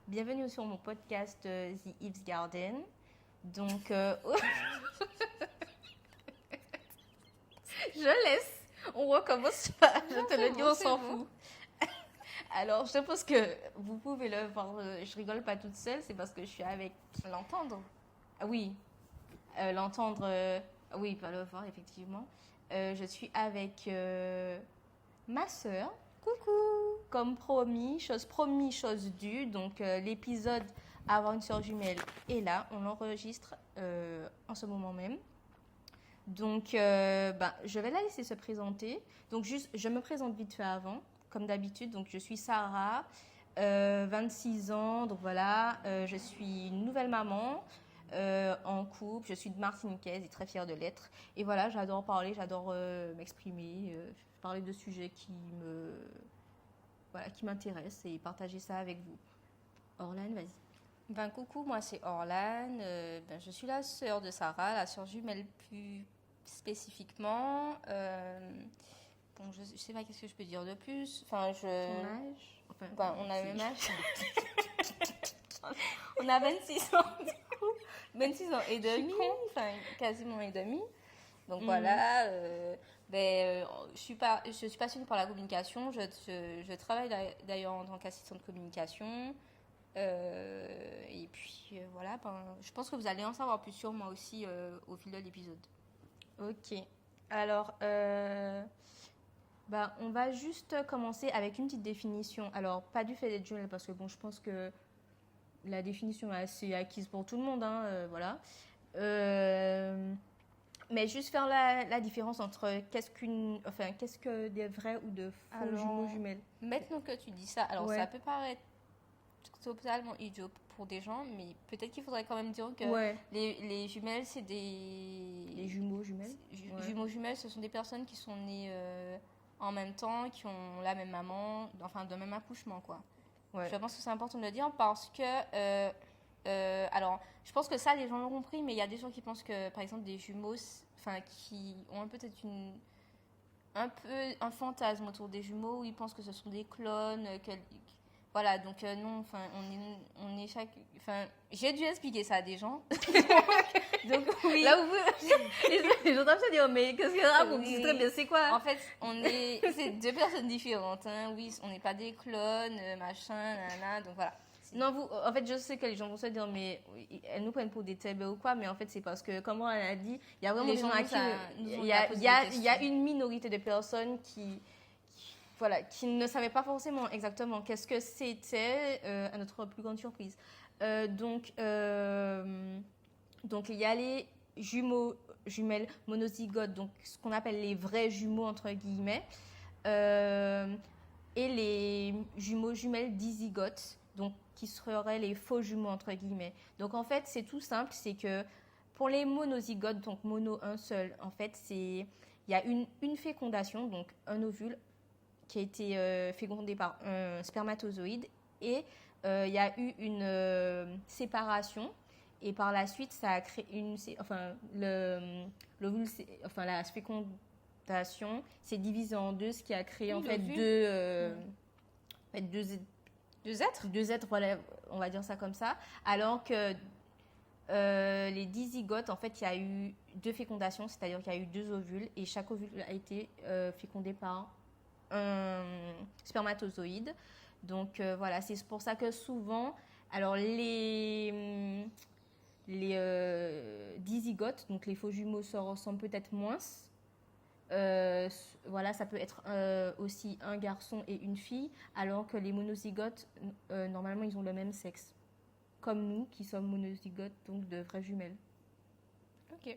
Bienvenue sur mon podcast The Eve's Garden. Donc, je laisse. On recommence pas. Je te le dis, on s'en fout. Alors, je pense que vous pouvez le voir. Je rigole pas toute seule. C'est parce que je suis avec. L'entendre. Ah oui. L'entendre. Oui, pas le voir, effectivement. Je suis avec ma sœur. Coucou. Comme promis, chose due. Donc, l'épisode Avoir une sœur jumelle est là. On l'enregistre en ce moment même. Donc, je vais la laisser se présenter. Donc, juste, je me présente vite fait avant, comme d'habitude. Donc, je suis Sarah, 26 ans. Donc, voilà, je suis une nouvelle maman en couple. Je suis de Martiniquaise et très fière de l'être. Et voilà, j'adore parler, j'adore m'exprimer, parler de sujets qui m'intéressent et partager ça avec vous. Orlane, vas-y. Coucou, moi c'est Orlane. Je suis la sœur de Sarah, la sœur jumelle plus spécifiquement. Je sais pas qu'est-ce que je peux dire de plus. Ton âge on a le même âge. On a 26 ans du coup. 26 ans et demi, quasiment et demi. Donc voilà, je suis passionnée par la communication. Je travaille d'ailleurs en tant qu'assistante de communication. Et puis voilà, je pense que vous allez en savoir plus sur moi aussi au fil de l'épisode. Ok. Alors, on va juste commencer avec une petite définition. Alors, pas du fait d'être jumelle, parce que je pense que la définition est assez acquise pour tout le monde. Voilà. Mais juste faire la différence entre qu'est-ce que des vrais ou de faux jumeaux jumelles. Maintenant que tu dis ça, ça peut paraître totalement idiot pour des gens, mais peut-être qu'il faudrait quand même dire que les jumelles, c'est des... Les jumeaux jumelles Jumeaux jumelles, ce sont des personnes qui sont nées en même temps, qui ont la même maman, enfin, de même accouchement, quoi. Ouais. Je pense que c'est important de le dire parce que... alors, je pense que ça, les gens l'ont compris, mais il y a des gens qui pensent que, par exemple, des jumeaux, qui ont peut-être un fantasme autour des jumeaux où ils pensent que ce sont des clones, voilà, donc non, on est chaque... j'ai dû expliquer ça à des gens. Donc oui. Là où les gens doivent se dire, mais qu'est-ce que raconte? C'est très bien, c'est quoi? En fait, c'est deux personnes différentes, hein. Oui, on n'est pas des clones, machin, nanana, donc voilà. Non, en fait, je sais que les gens vont se dire, mais elles nous prennent pour des teubés ou quoi, mais en fait, c'est parce que, comme on l'a dit, il y a vraiment des gens à qui il y a une minorité de personnes qui ne savaient pas forcément exactement qu'est-ce que c'était, à notre plus grande surprise. Donc, il y a les jumelles monozygotes, donc ce qu'on appelle les vrais jumeaux, entre guillemets, et les jumelles dizygotes, donc qui seraient les faux jumeaux, entre guillemets. Donc, en fait, c'est tout simple, c'est que pour les monozygotes, donc mono, un seul, en fait, il y a une fécondation, donc un ovule, qui a été fécondé par un spermatozoïde, et il y a eu une séparation, et par la suite ça a créé l'ovule, la fécondation s'est divisée en deux, ce qui a créé en fait deux êtres, voilà, on va dire ça comme ça, alors que les dizygotes, en fait, il y a eu deux fécondations, c'est-à-dire qu'il y a eu deux ovules, et chaque ovule a été fécondé par un spermatozoïde. Donc voilà, c'est pour ça que souvent, alors les dizygotes, donc les faux jumeaux, se ressemblent peut-être moins. Voilà, ça peut être aussi un garçon et une fille, alors que les monozygotes, normalement, ils ont le même sexe. Comme nous, qui sommes monozygotes, donc de vraies jumelles. Ok.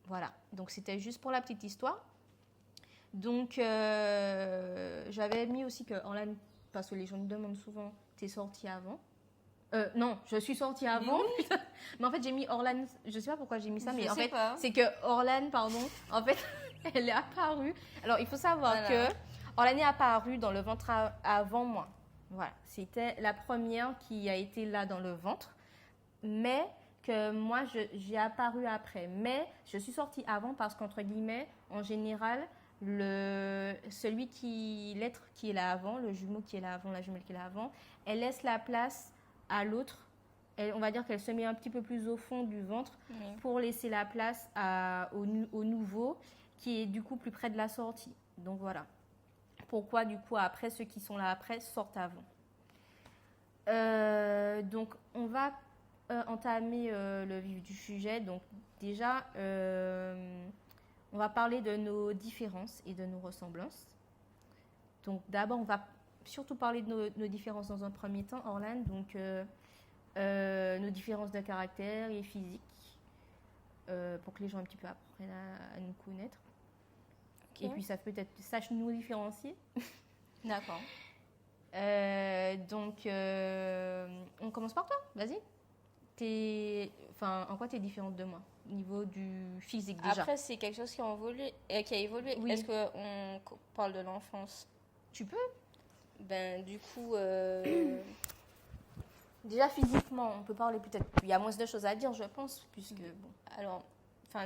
Voilà, donc c'était juste pour la petite histoire. Donc, j'avais mis aussi que Orlane, parce que les gens me demandent souvent, t'es sortie avant? Non, je suis sortie avant. Oui. Mais en fait, j'ai mis Orlane, je sais pas pourquoi j'ai mis ça, mais en fait, c'est que Orlane, en fait, elle est apparue. Alors, il faut savoir que Orlane est apparue dans le ventre avant moi. Voilà, c'était la première qui a été là dans le ventre, mais que moi, j'ai apparu après. Mais je suis sortie avant parce qu'entre guillemets, en général, l'être qui est là avant, le jumeau qui est là avant, la jumelle qui est là avant, elle laisse la place à l'autre. On va dire qu'elle se met un petit peu plus au fond du ventre pour laisser la place au nouveau qui est du coup plus près de la sortie. Donc voilà. Pourquoi du coup après ceux qui sont là après sortent avant. Donc on va entamer le vif du sujet. Donc déjà, on va parler de nos différences et de nos ressemblances. Donc d'abord, on va surtout parler de nos différences dans un premier temps, Orlane. Donc nos différences de caractère et physique, pour que les gens un petit peu apprennent à nous connaître. Okay. Et puis ça peut-être sache nous différencier. D'accord. Donc on commence par toi, vas-y. En quoi tu es différente de moi au niveau du physique déjà? Après, c'est quelque chose qui a évolué. Oui. Est-ce qu'on parle de l'enfance? Tu peux. Ben, du coup... Déjà, physiquement, on peut parler peut-être... Il y a moins de choses à dire, je pense, puisque... Bon. Alors,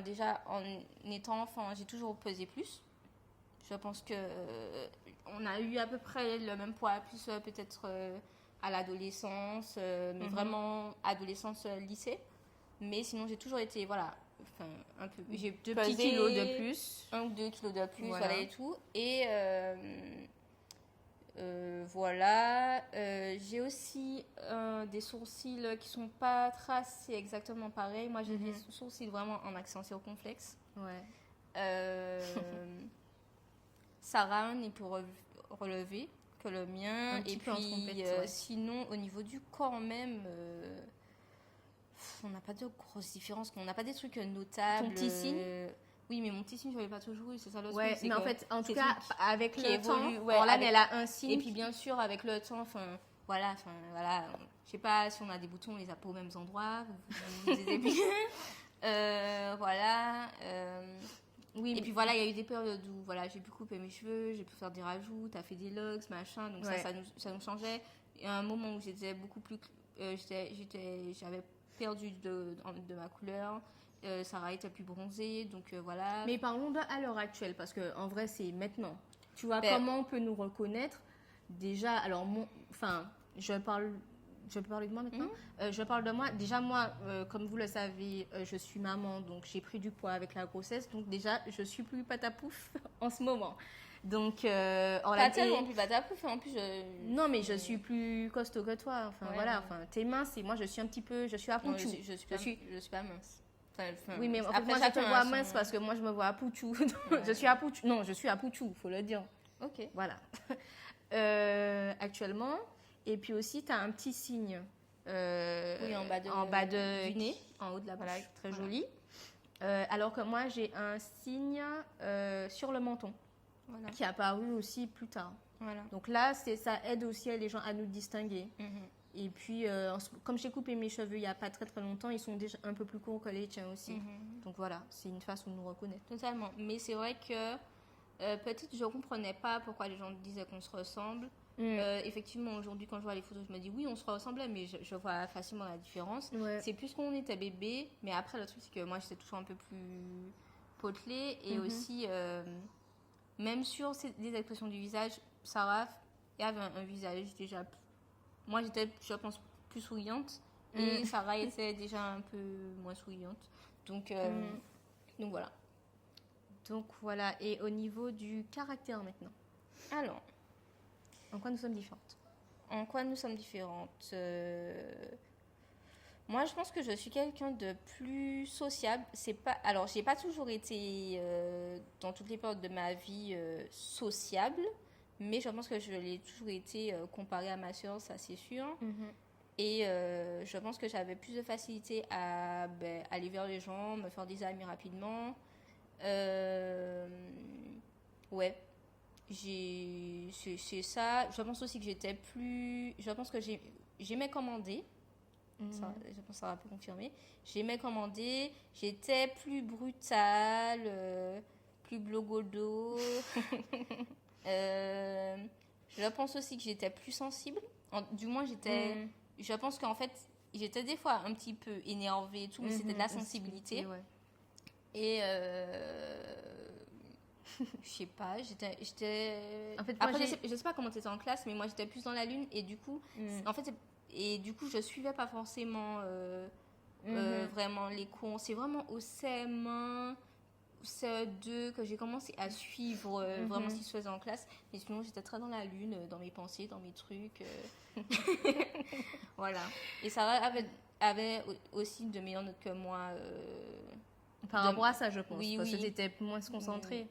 déjà, en étant enfant, j'ai toujours pesé plus. Je pense qu'on a eu à peu près le même poids, plus peut-être à l'adolescence, mais vraiment adolescence, lycée. Mais sinon, j'ai toujours été, voilà, un peu... J'ai 2 petits kilos de plus. 1 ou 2 kilos de plus, voilà et tout. Et voilà. J'ai aussi des sourcils qui sont pas tracés exactement pareil. Moi, j'ai des sourcils vraiment en accent circonflexe. Ouais. Sarah n'est plus relevé que le mien. Et puis, sinon, au niveau du corps même, on n'a pas de grosses différences. On n'a pas des trucs notables. Ton petit signe oui, mais mon petit signe, je l'avais pas toujours eu, c'est ça le truc. Ouais, mais en fait, en tout cas, avec le temps, Orlane, elle a un signe. Et puis, bien sûr, avec le temps, voilà. Je sais pas si on a des boutons, on les a pas aux mêmes endroits. Vous disiez bien. Voilà. Oui, et puis voilà, il y a eu des périodes où voilà, j'ai pu couper mes cheveux, j'ai pu faire des rajouts, t'as fait des locks, machin, donc ça nous changeait. Il y a un moment où j'étais beaucoup plus... j'avais perdu de ma couleur. Sarah était plus bronzée, donc voilà. Mais parlons à l'heure actuelle, parce qu'en vrai, c'est maintenant. Tu vois, comment on peut nous reconnaître? Déjà, alors, je peux parler de moi maintenant. Je parle de moi. Déjà, moi, comme vous le savez, je suis maman, donc j'ai pris du poids avec la grossesse. Donc déjà, je suis plus patapouf en ce moment. Donc, pas tellement plus patapouf, en plus... Non, mais je suis plus costaud que toi. Voilà. T'es mince et moi, je suis un petit peu... Je suis à pouchou. Je suis pas mince. Oui, mais après, moi, je te vois mince parce que moi, je me vois à pouchou. Je suis à pouchou. Non, je suis à pouchou, il faut le dire. Ok. Voilà. Actuellement... Et puis aussi, tu as un petit signe en bas du nez, en haut de la bouche, très joli. Alors que moi, j'ai un signe sur le menton, qui est apparu aussi plus tard. Voilà. Donc là, ça aide aussi les gens à nous distinguer. Et puis, comme j'ai coupé mes cheveux il n'y a pas très très longtemps, ils sont déjà un peu plus courts que les tiens aussi. Donc voilà, c'est une façon de nous reconnaître. Totalement. Mais c'est vrai que peut-être je ne comprenais pas pourquoi les gens disaient qu'on se ressemble. Effectivement, aujourd'hui, quand je vois les photos, je me dis oui, on se ressemblait, mais je vois facilement la différence. Ouais. C'est plus qu'on était bébé, mais après, le truc, c'est que moi, j'étais toujours un peu plus potelée. Et aussi, même sur des expressions du visage, Sarah avait un visage déjà... Moi, j'étais, je pense, plus souriante. Et Sarah était déjà un peu moins souriante. Donc voilà. Donc voilà. Et au niveau du caractère maintenant. Alors... En quoi nous sommes différentes? Moi, je pense que je suis quelqu'un de plus sociable. Alors, j'ai pas toujours été, dans toutes les périodes de ma vie, sociable. Mais je pense que je l'ai toujours été comparée à ma sœur, ça c'est sûr. Et je pense que j'avais plus de facilité à aller vers les gens, me faire des amis rapidement. Ouais. C'est ça. Je pense aussi que j'étais plus... Je pense que j'aimais commander. Ça, je pense que ça va plus confirmer. J'aimais commander. J'étais plus brutale, plus blogodo. Je pense aussi que j'étais plus sensible. Du moins, j'étais... Je pense qu'en fait, j'étais des fois un petit peu énervée et tout, mais c'était de la sensibilité. Ouais. Et... Je sais pas, j'étais... En fait, moi, Après, je sais pas comment t'étais en classe, mais moi, j'étais plus dans la lune. Et du coup, en fait, je suivais pas forcément vraiment les cours. C'est vraiment au CM1, CE2 que j'ai commencé à suivre vraiment ce qui se faisait en classe. Mais sinon, j'étais très dans la lune, dans mes pensées, dans mes trucs. Voilà. Et Sarah avait aussi de meilleures notes que moi. Par rapport à ça, je pense. Oui, parce oui. que tu étais moins concentrée.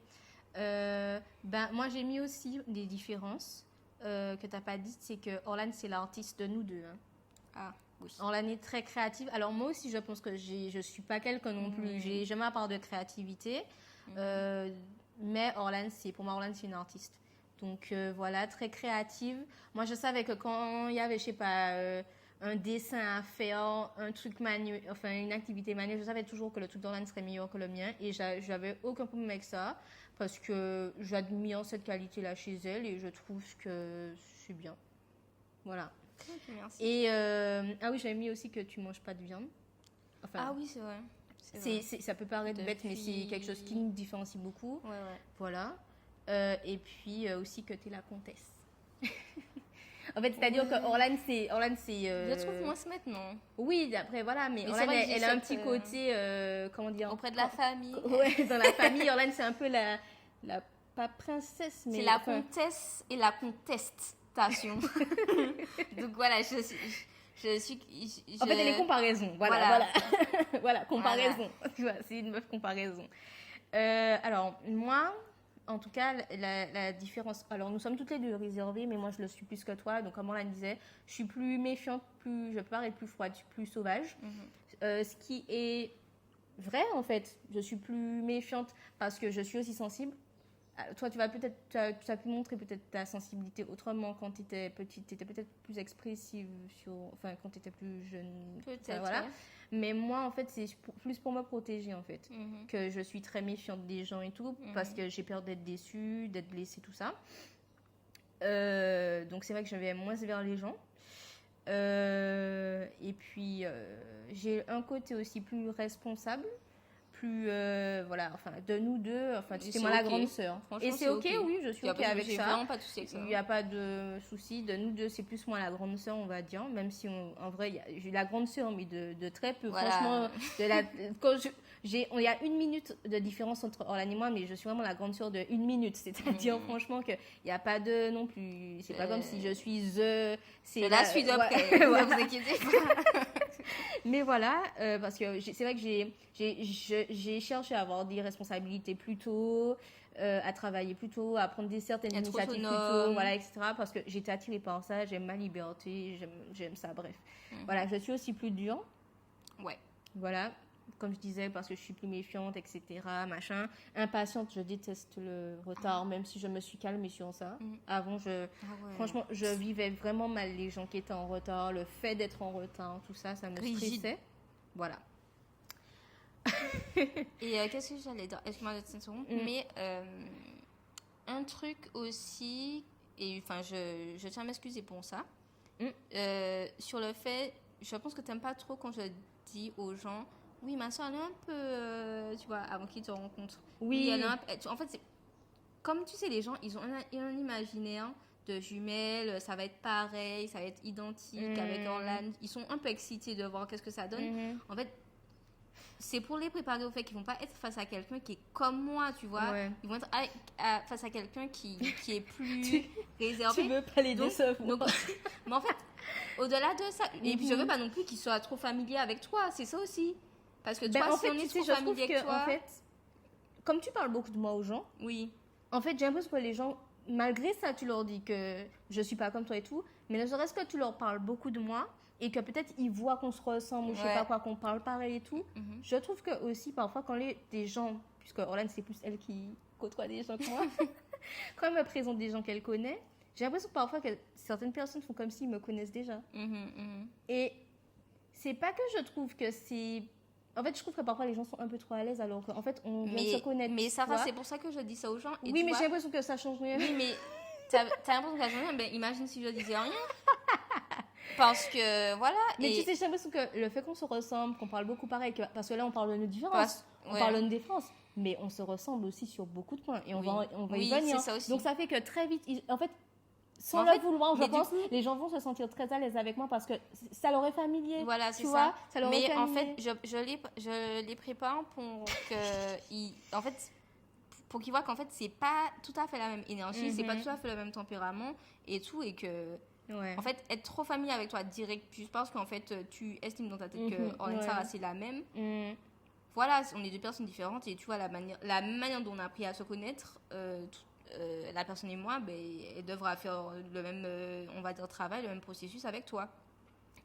Moi, j'ai mis aussi des différences que tu n'as pas dites. C'est que Orlan, c'est l'artiste de nous deux. Hein. Ah, oui. Orlan est très créative. Alors, moi aussi, je pense que je ne suis pas quelqu'un non plus. J'ai jamais ma part de créativité. Mais pour moi, Orlan, c'est une artiste. Donc, voilà, très créative. Moi, je savais que quand il y avait, je sais pas... un dessin à faire, un truc manuel, enfin une activité manuelle, je savais toujours que le truc d'Orlan serait meilleur que le mien et j'avais aucun problème avec ça parce que j'admire cette qualité-là chez elle et je trouve que c'est bien. Voilà. Okay, merci. Et ah oui, j'avais mis aussi que tu manges pas de viande. Enfin, ah oui, c'est vrai. Ça peut paraître bête, mais c'est quelque chose qui nous différencie beaucoup. Ouais. Voilà. Et puis aussi que tu es la comtesse. En fait, c'est-à-dire que Orlan, c'est... Je le trouve moins maintenant. Oui, après, voilà, mais Orlan, elle a un petit côté, comment dire... Auprès de la famille. Ouais, dans la famille, Orlan, c'est un peu la pas princesse, mais... C'est la comtesse et la contestation. Donc voilà, je suis... En fait, elle est comparaison. Voilà. Voilà, comparaison. Voilà. C'est une meuf comparaison. Alors, moi... En tout cas, la différence... Alors, nous sommes toutes les deux réservées, mais moi, je le suis plus que toi. Donc, comme on la disait, je suis plus méfiante, je peux être plus froide, plus sauvage. Ce qui est vrai, en fait. Je suis plus méfiante parce que je suis aussi sensible. Toi, tu as pu montrer peut-être ta sensibilité autrement quand tu étais petite. Tu étais peut-être plus expressive quand tu étais plus jeune. Peut-être, voilà. ouais. Mais moi, en fait, c'est plus pour me protéger, en fait, que je suis très méfiante des gens et tout, parce que j'ai peur d'être déçue, d'être blessée, tout ça. Donc, c'est vrai que je vais moins vers les gens. Et puis, j'ai un côté aussi plus responsable, plus, de nous deux, c'est moi la grande sœur. Et c'est ok, oui, je suis ok avec ça. J'ai vraiment pas de souci avec ça. Il n'y a pas de souci. De nous deux, c'est plus moi la grande sœur, on va dire. Même si, en vrai, j'ai la grande sœur, mais de très peu. Voilà. Franchement, il y a 1 minute de différence entre Orlan et moi, mais je suis vraiment la grande sœur de 1 minute. C'est-à-dire, franchement, qu'il n'y a pas de non plus. C'est pas comme si je suis c'est la suite après. Ne vous inquiétez pas. Mais voilà, parce que c'est vrai que j'ai cherché à avoir des responsabilités plus tôt, à travailler plus tôt, à prendre certaines initiatives plus tôt, voilà, etc. Parce que j'étais attirée par ça, j'aime ma liberté, j'aime ça, bref. Voilà, je suis aussi plus dure. Ouais. Voilà, comme je disais, parce que je suis plus méfiante, etc., machin. Impatiente, je déteste le retard, même si je me suis calmée sur ça. Avant, franchement, je vivais vraiment mal les gens qui étaient en retard, le fait d'être en retard, tout ça, ça me stressait. Voilà. Et qu'est-ce que j'allais dire? Excuse-moi de t'interrompre, mais un truc aussi, et enfin, je tiens à m'excuser pour ça, sur le fait, je pense que tu n'aimes pas trop quand je dis aux gens, oui, ma soeur, elle est un peu, tu vois, avant qu'ils te rencontrent. Oui. Elle est un peu, en fait, comme tu sais, les gens, ils ont un imaginaire de jumelles, ça va être pareil, ça va être identique avec Orlan. Ils sont un peu excités de voir qu'est-ce que ça donne. En fait, c'est pour les préparer au fait qu'ils vont pas être face à quelqu'un qui est comme moi, tu vois. Ouais. Ils vont être face à quelqu'un qui est plus réservé. Tu veux pas les décevoir. Mais en fait, au-delà de ça, et puis je veux pas non plus qu'ils soient trop familiers avec toi, c'est ça aussi. Parce que toi, si on est trop familier avec toi... En fait, comme tu parles beaucoup de moi aux gens, oui. En fait, j'ai l'impression que les gens, malgré ça, tu leur dis que je suis pas comme toi et tout, mais ne serait-ce que tu leur parles beaucoup de moi et que peut-être ils voient qu'on se ressemble ou je sais pas quoi, qu'on parle pareil et tout. Je trouve que aussi, parfois, quand des gens, puisque Orlan, c'est plus elle qui côtoie des gens que moi, quand elle me présente des gens qu'elle connaît, j'ai l'impression que parfois que certaines personnes font comme s'ils me connaissent déjà. Et c'est pas que je trouve que c'est... En fait, je trouve que parfois les gens sont un peu trop à l'aise alors qu'en fait, on vient de se connaître. Mais Sarah, c'est pour ça que je dis ça aux gens. Et oui, mais j'ai l'impression que ça change rien. Oui, mais t'as l'impression que ça change rien. Ben, imagine si je disais rien. Parce que, voilà. Mais tu sais, j'ai l'impression que le fait qu'on se ressemble, qu'on parle beaucoup pareil, parce que là, on parle de nos différences. On parle de nos différences. mais on se ressemble aussi sur beaucoup de points. Et on Oui. va Oui, y venir. c'est ça aussi. Donc ça fait que très vite, en fait, sans En le fait, vouloir, je mais du pense, coup- les gens vont se sentir très à l'aise avec moi parce que ça leur est familier. Voilà, tu c'est vois, ça. leur est Mais en familier. fait, je les prépare pour en fait, pour qu'ils voient qu'en fait, c'est pas tout à fait la même énergie, c'est pas tout à fait le même tempérament et tout, et que Ouais. en fait, être trop familier avec toi direct, juste parce qu'en fait, tu estimes dans ta tête que ouais. Sarah, c'est la même. Mhm. Voilà, on est deux personnes différentes et tu vois, la même manière dont on a appris à se connaître, la personne et moi, ben, elle devra faire le même, on va dire, travail, le même processus avec toi.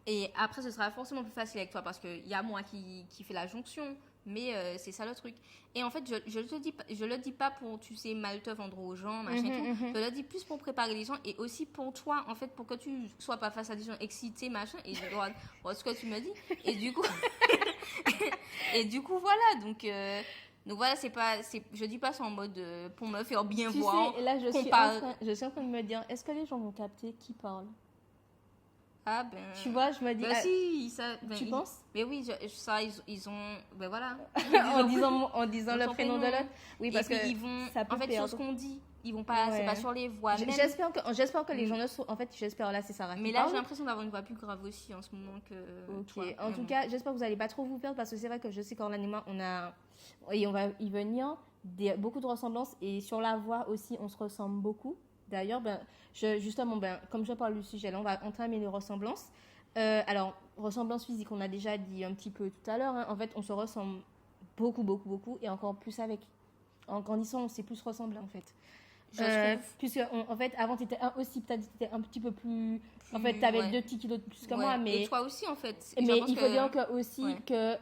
Et après, ce sera forcément plus facile avec toi parce qu'il y a moi qui fait la jonction. Mais c'est ça le truc. Et en fait, je le dis pas pour, tu sais, mal te vendre aux gens, machin et tout. Je le dis plus pour préparer les gens et aussi pour toi, en fait, pour que tu sois pas face à des gens excités, machin. Et je dois voir ce que tu me dis. Et du coup, voilà. Donc voilà, je dis pas ça en mode pour me faire bien Tu voir. sais, là, je suis en train de me dire, est-ce que les gens vont capter qui parle? Ah ben. Tu vois, je me dis. Ben si, ça. Ben, tu penses? Mais oui, ils ont. Ben voilà. en disant le prénom de l'autre. Oui, parce que ils vont. ça peut en fait, perdre. sur ce qu'on dit, ils vont pas. C'est pas sur les voix. Même. J'espère que les gens ne sont. En fait, j'espère là, c'est Sarah. Mais là, j'ai l'impression d'avoir une voix plus grave aussi en ce moment que. Ok. Toi. En tout cas, j'espère que vous n'allez pas trop vous perdre parce que c'est vrai que je sais qu'Orlan et moi, on va y venir beaucoup de ressemblances et sur la voix aussi, on se ressemble beaucoup. D'ailleurs, justement, comme je parle du sujet, là, on va entamer les ressemblances. Alors, ressemblance physique, on a déjà dit un petit peu tout à l'heure. Hein. En fait, on se ressemble beaucoup, beaucoup, beaucoup. Et encore plus en grandissant, on s'est plus ressemblé, en fait. Puisque, en fait, avant, tu étais aussi, peut-être, t'étais un petit peu plus... En fait, tu avais 2 petits kilos de plus que moi. Mais... Et toi aussi, en fait. Mais il faut dire que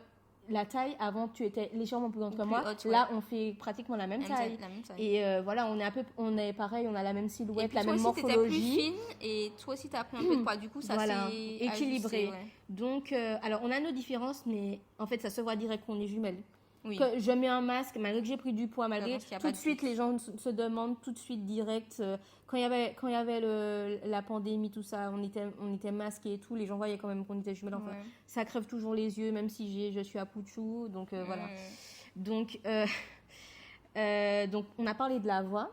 la taille, avant, tu étais légèrement plus grande que moi. Haute, là, on fait pratiquement la même taille. La même taille. Et voilà, on est pareil, on a la même silhouette, la même morphologie. Toi aussi, t'étais plus fine et toi aussi, t'as pris un peu de poids. Du coup, ça voilà, s'est équilibré. Ajusté, Donc, alors, on a nos différences, mais en fait, ça se voit direct qu'on est jumelles. Oui. Que je mets un masque, malgré que j'ai pris du poids, malgré tout de suite, les gens se demandent tout de suite direct. Quand il y avait la pandémie, tout ça, on était masqués et tout, les gens voyaient quand même qu'on était jumelles. Enfin, ça crève toujours les yeux, même si je suis à Pouchou. Donc, voilà. Donc, on a parlé de la voix.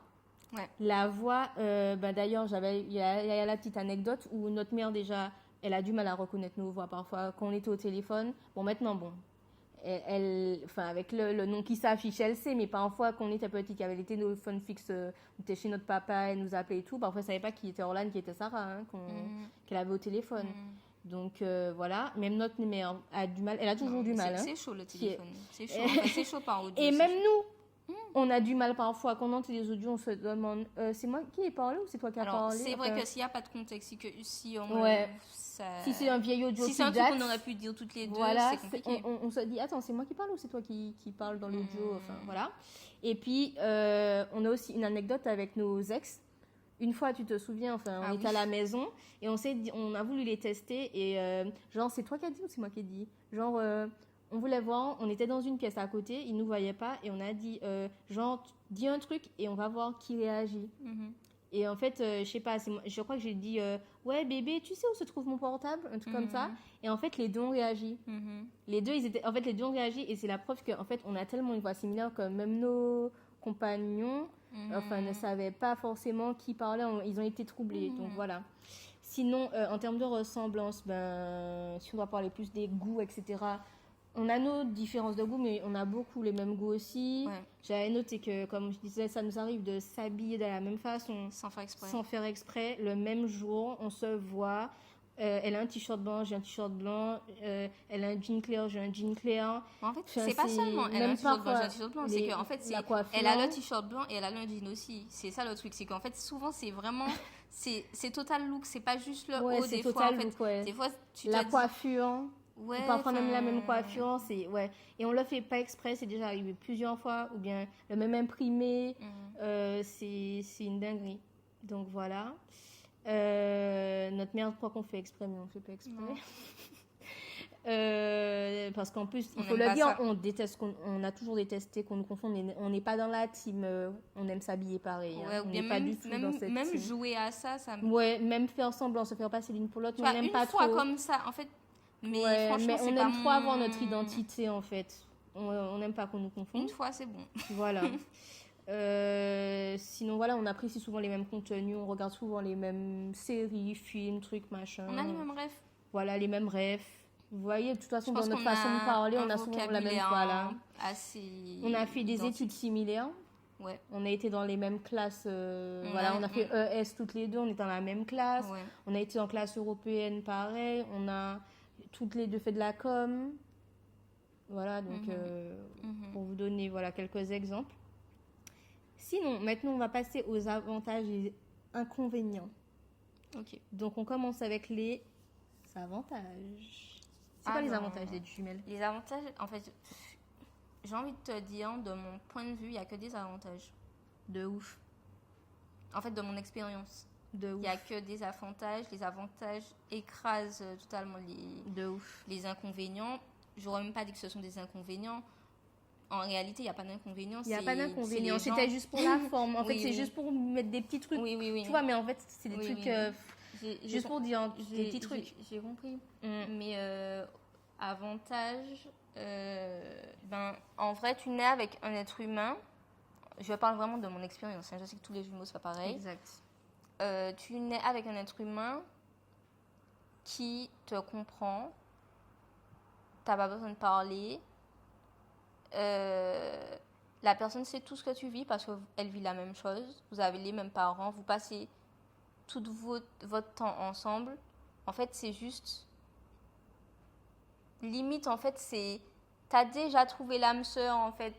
Ouais. La voix, d'ailleurs, il y a la petite anecdote où notre mère, déjà, elle a du mal à reconnaître nos voix parfois quand on était au téléphone. Bon, maintenant, avec le nom qui s'affiche, elle sait, mais parfois, quand on était petit, qu'il y avait les téléphones fixes, on était chez notre papa, elle nous appelait et tout. Parfois, elle ne savait pas qui était Orlan, qui était Sarah, hein, qu'elle avait au téléphone. Donc, voilà. Même notre mère a du mal. Elle a toujours du mal. C'est chaud, le téléphone. C'est chaud. C'est chaud par audio. Et même nous, on a du mal parfois. Quand on entend les audios, on se demande c'est moi qui ai parlé ou c'est toi qui as parlé? C'est vrai que s'il n'y a pas de contexte, si c'est un vieil audio, si c'est un truc qu'on aurait pu dire toutes les deux, voilà, c'est compliqué. On se dit attends, c'est moi qui parle ou c'est toi qui parle dans l'audio? Enfin voilà. Et puis on a aussi une anecdote avec nos ex. Une fois, tu te souviens, on était à la maison et on a voulu les tester et genre c'est toi qui as dit ou c'est moi qui ai dit? Genre on voulait voir, on était dans une pièce à côté, ils nous voyaient pas et on a dit genre dis un truc et on va voir qui réagit. Et en fait, je sais pas, je crois que j'ai dit ouais bébé, tu sais où se trouve mon portable, un truc comme ça. Et en fait, les deux ont réagi. Les deux ont réagi et c'est la preuve qu'en fait, on a tellement une voix similaire que même nos compagnons, ne savaient pas forcément qui parlait. Ils ont été troublés. Donc voilà. Sinon, en termes de ressemblance, si on doit parler plus des goûts, etc. On a nos différences de goût, mais on a beaucoup les mêmes goûts aussi. Ouais. J'avais noté que, comme je disais, ça nous arrive de s'habiller de la même façon. Sans faire exprès. Le même jour, on se voit. Elle a un t-shirt blanc, j'ai un t-shirt blanc. Elle a un jean clair, j'ai un jean clair. En fait, c'est pas seulement elle a un t-shirt blanc, j'ai un t-shirt blanc. C'est qu'en fait, elle a le t-shirt blanc et elle a le jean aussi. C'est ça le truc. C'est qu'en fait, souvent, c'est vraiment... C'est total look. C'est pas juste le haut des fois. En fait, des fois, la coiffure... Ouais, parfois même la même coiffure, et on le fait pas exprès, c'est déjà arrivé plusieurs fois, ou bien le même imprimé, c'est une dinguerie. Donc voilà. Notre mère croit qu'on fait exprès, mais on fait pas exprès. Parce qu'en plus, il faut le dire, on a toujours détesté qu'on nous confonde. On n'est pas dans la team, on aime s'habiller pareil. Ouais, on n'est pas du tout dans cette même team. jouer à ça, Ouais, même faire semblant, se faire passer l'une pour l'autre, on n'aime pas trop. Une fois comme ça, en fait. Mais franchement, mais on aime trop avoir notre identité, en fait. on n'aime pas qu'on nous confonde. Une fois, c'est bon. Voilà. Sinon, voilà, on apprécie souvent les mêmes contenus, on regarde souvent les mêmes séries, films, trucs, machin. On a les mêmes rêves. Voilà, les mêmes rêves. Vous voyez, de toute façon, Je dans pense notre qu'on façon de parler, on a souvent la même... vocabulaire Voilà. assez On a fait des identique. études similaires. Ouais. On a été dans les mêmes classes. Voilà, on a fait ES toutes les deux, on était dans la même classe. Ouais. On a été en classe européenne, pareil. On a toutes les deux fait de la com. Voilà, donc pour vous donner voilà, quelques exemples. Sinon, maintenant, on va passer aux avantages et inconvénients. Ok. Donc, on commence avec les avantages. C'est quoi les avantages des jumelles? Les avantages, en fait, j'ai envie de te dire, de mon point de vue, il n'y a que des avantages. De ouf. En fait, de mon expérience. De Il ouf. n'y a que des avantages. Les avantages écrasent totalement De ouf. les inconvénients. J'aurais même pas dit que ce sont des inconvénients. En réalité, il n'y a pas d'inconvénients. Il n'y a pas d'inconvénients. c'est les C'était gens- juste pour la forme. En Oui, fait, c'est oui. juste pour mettre des petits trucs. Oui, oui, oui. Tu vois, mais en fait, c'est des Oui, trucs... oui. J'ai juste pour dire des petits trucs. J'ai compris. Mm. Mais avantage, en vrai, tu nais avec un être humain. Je parle vraiment de mon expérience. Je sais que tous les jumeaux, c'est pas pareil. Exact. Tu nais avec un être humain qui te comprend. T'as pas besoin de parler. La personne sait tout ce que tu vis parce qu'elle vit la même chose. Vous avez les mêmes parents. Vous passez tout votre temps ensemble. En fait, c'est juste... Limite, en fait, c'est... T'as déjà trouvé l'âme sœur, en fait.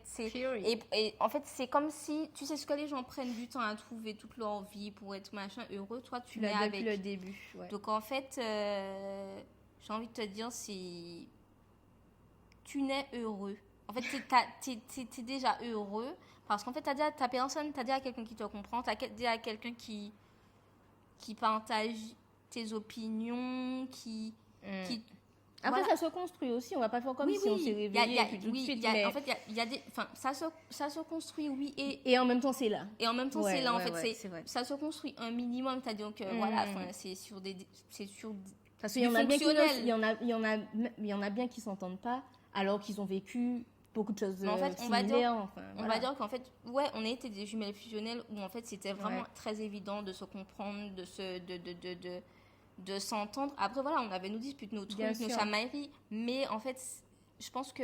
Et en fait, c'est comme si... Tu sais ce que les gens prennent du temps à trouver toute leur vie pour être machin heureux. Toi, tu nais Depuis avec... le début. Ouais. Donc, en fait, j'ai envie de te dire, c'est... Tu nais heureux. En fait, t'es déjà heureux parce qu'en fait, t'as déjà ta personne, t'as déjà quelqu'un qui te comprend, t'as déjà quelqu'un qui partage tes opinions, qui Après, voilà. ça se construit aussi. On va pas faire comme Oui, si on oui. s'est réveillé et puis tout de suite. Mais... En fait, il y a des... Enfin, ça se construit, oui, Et en même temps, c'est là. et en même temps, Ouais, c'est là. En ouais, fait, ouais, c'est vrai. ça se construit un minimum. C'est-à-dire que, voilà, c'est sur Parce qu'il y en a bien qui fonctionnel. il y en a bien qui s'entendent pas alors qu'ils ont vécu beaucoup de choses Mais en fait, similaires. on va dire qu'en fait, ouais, on était des jumelles fusionnelles où en fait c'était vraiment Ouais. très évident de se comprendre, de s'entendre. Après voilà, on avait nos disputes, nos trucs, Bien nos sûr. chamailleries, mais en fait, je pense que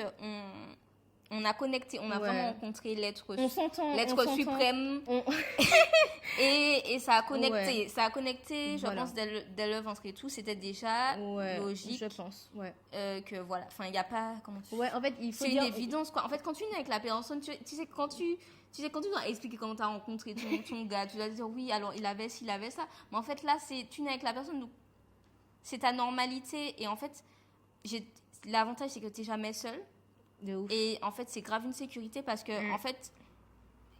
on a connecté, on a Ouais. vraiment rencontré l'être On s'entend. suprême On- et ça a connecté. Ouais. Ça a connecté, je Voilà. pense, dès le ventre et tout, c'était déjà Ouais, logique je pense. Ouais. que voilà. Enfin, il n'y a pas... Comment tu Ouais, en fait, il faut c'est dire... une évidence, quoi. En fait, quand tu nais avec la personne, tu sais, quand tu dois expliquer comment tu as rencontré ton gars, tu dois dire oui, alors il avait ci, il avait ça. Mais en fait, là, tu nais avec la personne, donc c'est ta normalité. Et en fait, l'avantage, c'est que tu n'es jamais seul. De ouf. Et en fait, c'est grave une sécurité parce que, en fait,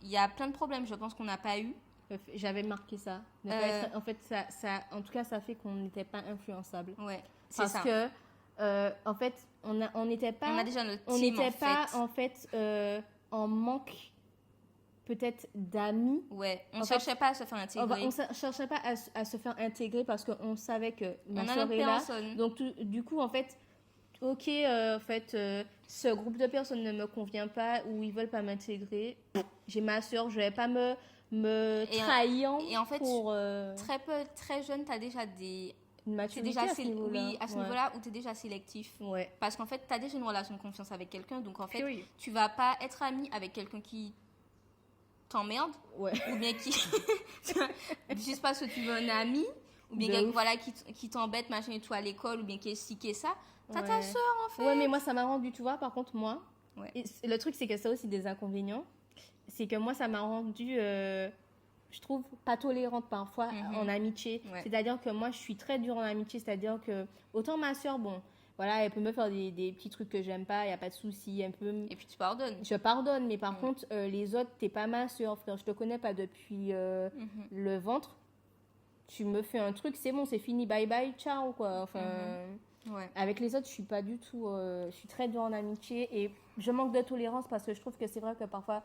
il y a plein de problèmes, je pense, qu'on n'a pas eu. J'avais marqué ça. Ne pas être- en fait, en tout cas, ça fait qu'on n'était pas influençable. Ouais, c'est Parce ça. que, en fait, on n'était pas... On a déjà notre on team, n'était en pas, fait. en fait, en manque peut-être d'amis. Ouais, on En ne fait, cherchait pas à se faire intégrer. On ne cherchait pas à se faire intégrer parce qu'on savait que ma On a soeur notre est là. personne. Donc, du coup, en fait, ok, en fait, ce groupe de personnes ne me convient pas ou ils veulent pas m'intégrer. J'ai ma soeur, je vais pas me trahir et en fait, pour très jeune, tu as déjà une t'es maturité déjà à ce niveau-là. oui, à ce Ouais. niveau-là où tu es déjà sélectif. Ouais. Parce qu'en fait, tu as déjà une relation de confiance avec quelqu'un. Donc, en fait, Period. tu vas pas être ami avec quelqu'un qui t'emmerde Ouais. ou bien qui... juste parce que tu veux un ami ou bien De quelqu'un ouf. voilà, qui t'embête, machin et tout à l'école ou bien qui est ci, qui est ça. T'as Ouais. ta soeur, en fait. Ouais, mais moi, ça m'a rendu, tu vois, par contre, moi, Ouais. et le truc, c'est que ça a aussi des inconvénients. C'est que moi, ça m'a rendu, je trouve, pas tolérante parfois en amitié. Ouais. C'est-à-dire que moi, je suis très dure en amitié. C'est-à-dire que, autant ma soeur, bon, voilà, elle peut me faire des petits trucs que j'aime pas, il n'y a pas de souci. Elle peut Et puis, tu pardonnes. Je pardonne, mais par contre, les autres, t'es pas ma soeur, frère. Je te connais pas depuis le ventre. Tu me fais un truc, c'est bon, c'est fini, bye bye, ciao, quoi. Enfin, Ouais. avec les autres, je suis pas du tout. Je suis très dure en amitié et je manque de tolérance parce que je trouve que c'est vrai que parfois,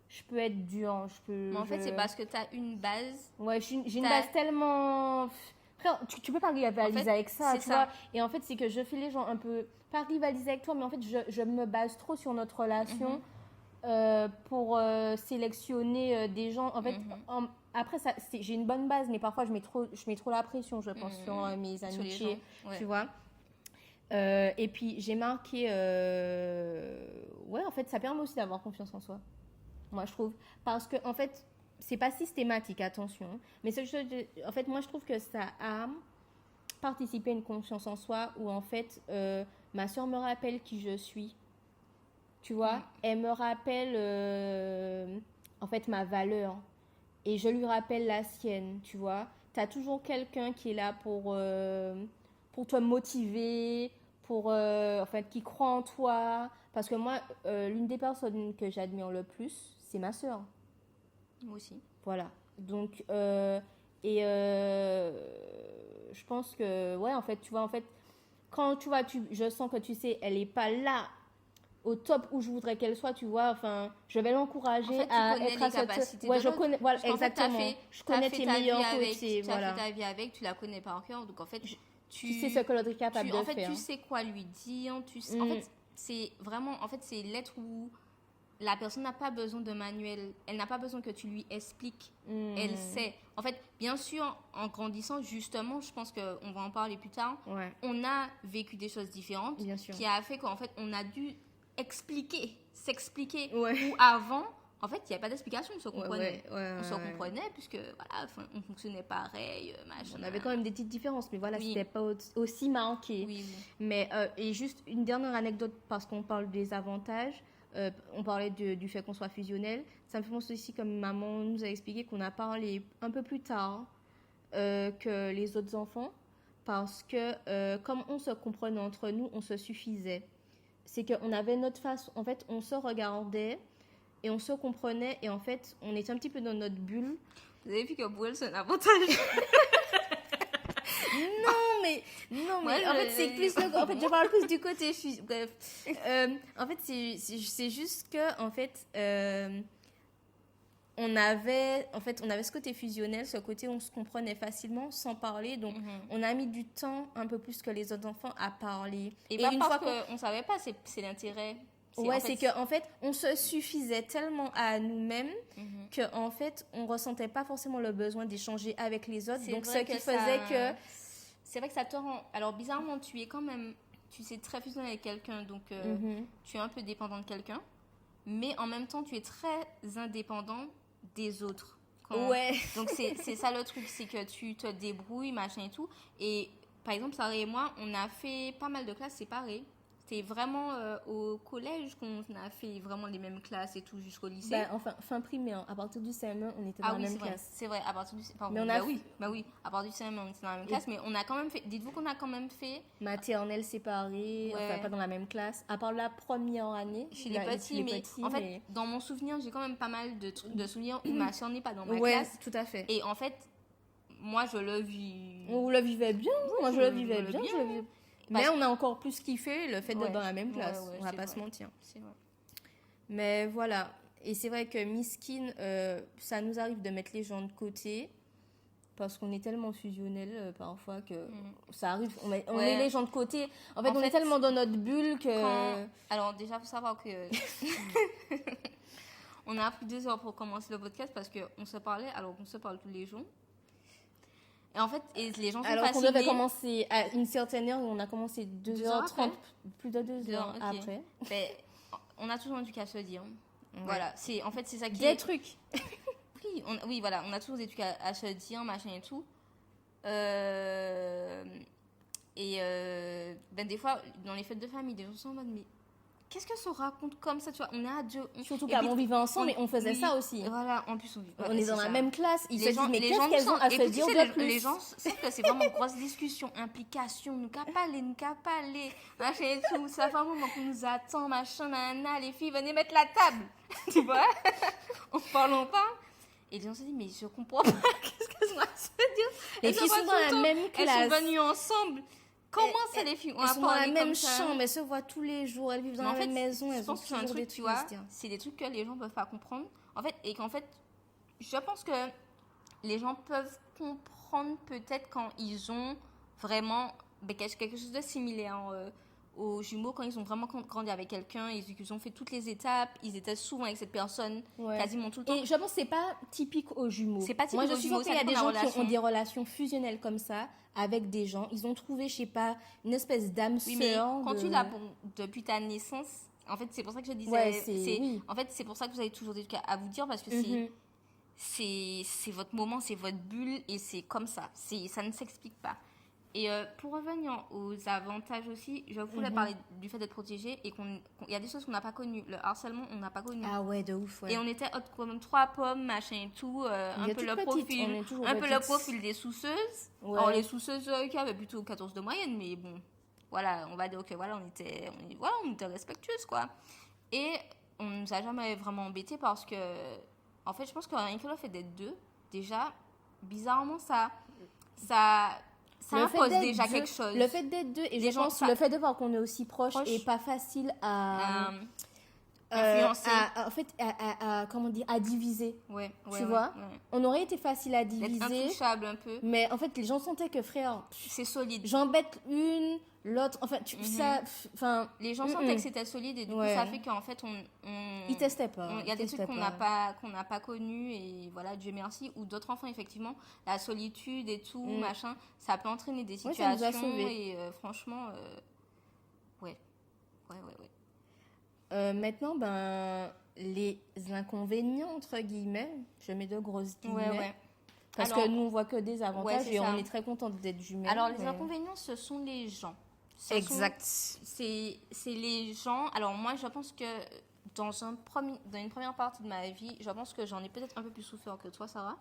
je peux être dure. Mais en fait, c'est parce que tu as une base. Ouais, j'ai une t'as- base tellement. Frère, tu peux pas rivaliser En fait, avec ça, c'est tu ça. vois. Et en fait, c'est que je fais les gens un peu, pas rivaliser avec toi, mais en fait, je me base trop sur notre relation pour sélectionner des gens. En fait, après, j'ai une bonne base, mais parfois, je mets trop la pression, je pense, sur mes Sur les amitiés, gens, ouais. tu vois. Et puis, j'ai marqué... Ouais, en fait, ça permet aussi d'avoir confiance en soi, moi, je trouve. Parce que, en fait, c'est pas systématique, attention. Mais en fait, moi, je trouve que ça a participé à une confiance en soi où, en fait, ma soeur me rappelle qui je suis. Tu vois, elle me rappelle, en fait, ma valeur. Et je lui rappelle la sienne, tu vois. Tu as toujours quelqu'un qui est là pour te motiver, en fait, qui croit en toi. Parce que moi, l'une des personnes que j'admire le plus, c'est ma soeur. Moi aussi. Voilà. Donc, je pense que, ouais, en fait, tu vois, en fait, quand tu vois, je sens que tu sais, elle n'est pas là au top où je voudrais qu'elle soit, tu vois, enfin, je vais l'encourager En fait, tu à connais être à les capacités ouais, de je l'autre. connais, voilà, Parce qu'en fait, exactement. Je connais tes meilleurs côtés, voilà. Tu as fait ta vie avec, tu la connais par cœur. Donc, en fait, Tu sais ce que l'autre est capable de en fait, faire. tu sais quoi lui dire. En fait, c'est vraiment, en fait, c'est l'être où la personne n'a pas besoin de manuel. Elle n'a pas besoin que tu lui expliques. Elle sait. En fait, bien sûr, en grandissant, justement, je pense qu'on va en parler plus tard. Ouais. On a vécu des choses différentes. Bien sûr. Qui a fait qu'en fait, on a dû s'expliquer. Ouais. Ou avant, en fait, il n'y avait pas d'explication. On se comprenait. Ouais, On se comprenait puisque, voilà, on fonctionnait pareil, machin. On avait quand même des petites différences, mais voilà, Oui. c'était pas aussi marqué. Oui. Mais, et juste une dernière anecdote, parce qu'on parle des avantages. On parlait du fait qu'on soit fusionnel. Ça me fait penser aussi, comme maman nous a expliqué, qu'on a parlé un peu plus tard que les autres enfants. Parce que comme on se comprenait entre nous, on se suffisait. C'est qu'on avait notre façon. En fait, on se regardait et on se comprenait. Et en fait, on était un petit peu dans notre bulle. Vous avez vu que pour elle, c'est un avantage. Non, Moi, mais en fait, c'est plus en fait, je parle plus du côté bref. En fait, c'est juste que en fait on avait ce côté fusionnel, ce côté où on se comprenait facilement sans parler. Donc on a mis du temps un peu plus que les autres enfants à parler. Et pas une parce qu'on savait pas, c'est l'intérêt. Ouais, c'est qu'en fait, on se suffisait tellement à nous-mêmes qu'en fait, on ressentait pas forcément le besoin d'échanger avec les autres. Donc, ce qui faisait que... C'est vrai que ça te rend... Alors, bizarrement, tu es quand même... Tu sais très fusionner avec quelqu'un, donc tu es un peu dépendant de quelqu'un. Mais en même temps, tu es très indépendant des autres. Ouais. Donc, c'est ça le truc, c'est que tu te débrouilles, machin et tout. Et par exemple, Sarah et moi, on a fait pas mal de classes séparées. C'est vraiment au collège qu'on a fait vraiment les mêmes classes et tout jusqu'au lycée. Bah, enfin, fin primaire, à partir du CM1, on était dans la même classe. C'est vrai, à partir du CM1. Mais oui, à partir du CM1, on était dans la même classe, mais on a quand même fait. Dites-vous qu'on a quand même fait. Maternelle séparée, enfin pas dans la même classe, à part la première année. Chez les petits, mais en fait, dans mon souvenir, j'ai quand même pas mal de souvenirs où ma soeur n'est pas dans ma classe. Tout à fait. Et en fait, moi, je le vis. On le vivait bien, moi je le vivais bien. Mais on a encore plus kiffé le fait d'être dans la même classe. On va pas se mentir. C'est vrai. Mais voilà. Et c'est vrai que Miskin, ça nous arrive de mettre les gens de côté parce qu'on est tellement fusionnels parfois que ça arrive. On met les gens de côté. En fait, on est tellement dans notre bulle que... Alors déjà, il faut savoir que... on a pris 2 heures pour commencer le podcast parce qu'on se parlait alors qu'on se parle tous les jours. Et en fait, les gens sont alors fascinés. qu'on devait commencer à une certaine heure et on a commencé 2h30, plus de 2 heures après. Mais on a toujours un truc à se dire. Ouais. Voilà, en fait, c'est ça qui des trucs. Oui, voilà, on a toujours des trucs à se dire, machin et tout. Des fois, dans les fêtes de famille, des gens sont en mode, mais qu'est-ce que ça raconte comme ça, tu vois, on est à deux. Surtout qu'avant on vivait ensemble et on faisait ça aussi. Voilà, en plus on vit. On est dans la même classe. Ils se disent, mais les qu'est-ce qu'elles ont à se dire de plus? Les gens savent que c'est vraiment une grosse discussion, implication, nous qu'à parler, machin et tout. Ça fait un moment qu'on nous attend, machin, nana, les filles, venez mettre la table. Tu vois? En parlant pas. Et les gens se disent, mais je comprends pas, qu'est-ce qu'elles ont à se dire? Les filles sont dans la même classe. Elles sont venues ensemble. Comment ça, les filles? Elles sont dans la même chambre, elles se voient tous les jours, elles vivent dans la même maison, elles ont toujours des trucs à se dire. C'est des trucs que les gens peuvent pas comprendre. En fait, et qu'en fait, je pense que les gens peuvent comprendre comprendre peut-être quand ils ont vraiment quelque chose de similaire aux jumeaux, quand ils ont vraiment grandi avec quelqu'un, ils ont fait toutes les étapes, ils étaient souvent avec cette personne quasiment tout le temps. Et je pense que c'est pas typique aux jumeaux. C'est pas typique Moi, je aux suis jumeaux, sûre qu'il y a des ça dépend gens de la qui ont des relations fusionnelles comme ça avec des gens. Ils ont trouvé, je sais pas, une espèce d'âme Oui, mais sœur. quand tu l'as depuis ta naissance, en fait, c'est pour ça que je disais. En fait, c'est pour ça que vous avez toujours des trucs à vous dire parce que c'est votre moment, c'est votre bulle et c'est comme ça. Ça ne s'explique pas. Et pour revenir aux avantages aussi, je voulais parler du fait d'être protégé et qu'il y a des choses qu'on n'a pas connues. Le harcèlement, on n'a pas connu. Ah ouais, de ouf, ouais. Et on était comme 3 pommes, machin et tout, un peu le profil des souceuses. Ouais. Alors les souceuses qui avaient plutôt 14 de moyenne, mais bon, voilà, on va dire que voilà, on était respectueuses, quoi. Et on ne nous a jamais vraiment embêtés parce que, en fait, je pense qu'un fait le fait d'être deux, déjà, bizarrement, ça impose déjà quelque chose. Le fait d'être deux, et je pense que le fait de voir qu'on est aussi proche et pas facile à influencer. Comment dire, à diviser. Tu vois, ouais. on aurait été facile à diviser. D'être intouchable un peu. Mais en fait, les gens sentaient que frère, c'est solide. J'embête une, l'autre, enfin, les gens sentaient que c'était solide et du coup, ça fait qu'en fait, ils testaient pas. Il y a des trucs qu'on n'a pas connus et voilà, Dieu merci. Ou d'autres enfants, effectivement, la solitude et tout, machin, ça peut entraîner des situations. Ça nous a sauvés. Et franchement, ouais. Maintenant, les inconvénients, entre guillemets, je mets de grosses guillemets. Parce que nous, on voit que des avantages et on est très contente d'être jumelles. Alors, les inconvénients, ce sont les gens. C'est les gens. Alors, moi, je pense que dans une première partie de ma vie, je pense que j'en ai peut-être un peu plus souffert que toi, Sarah.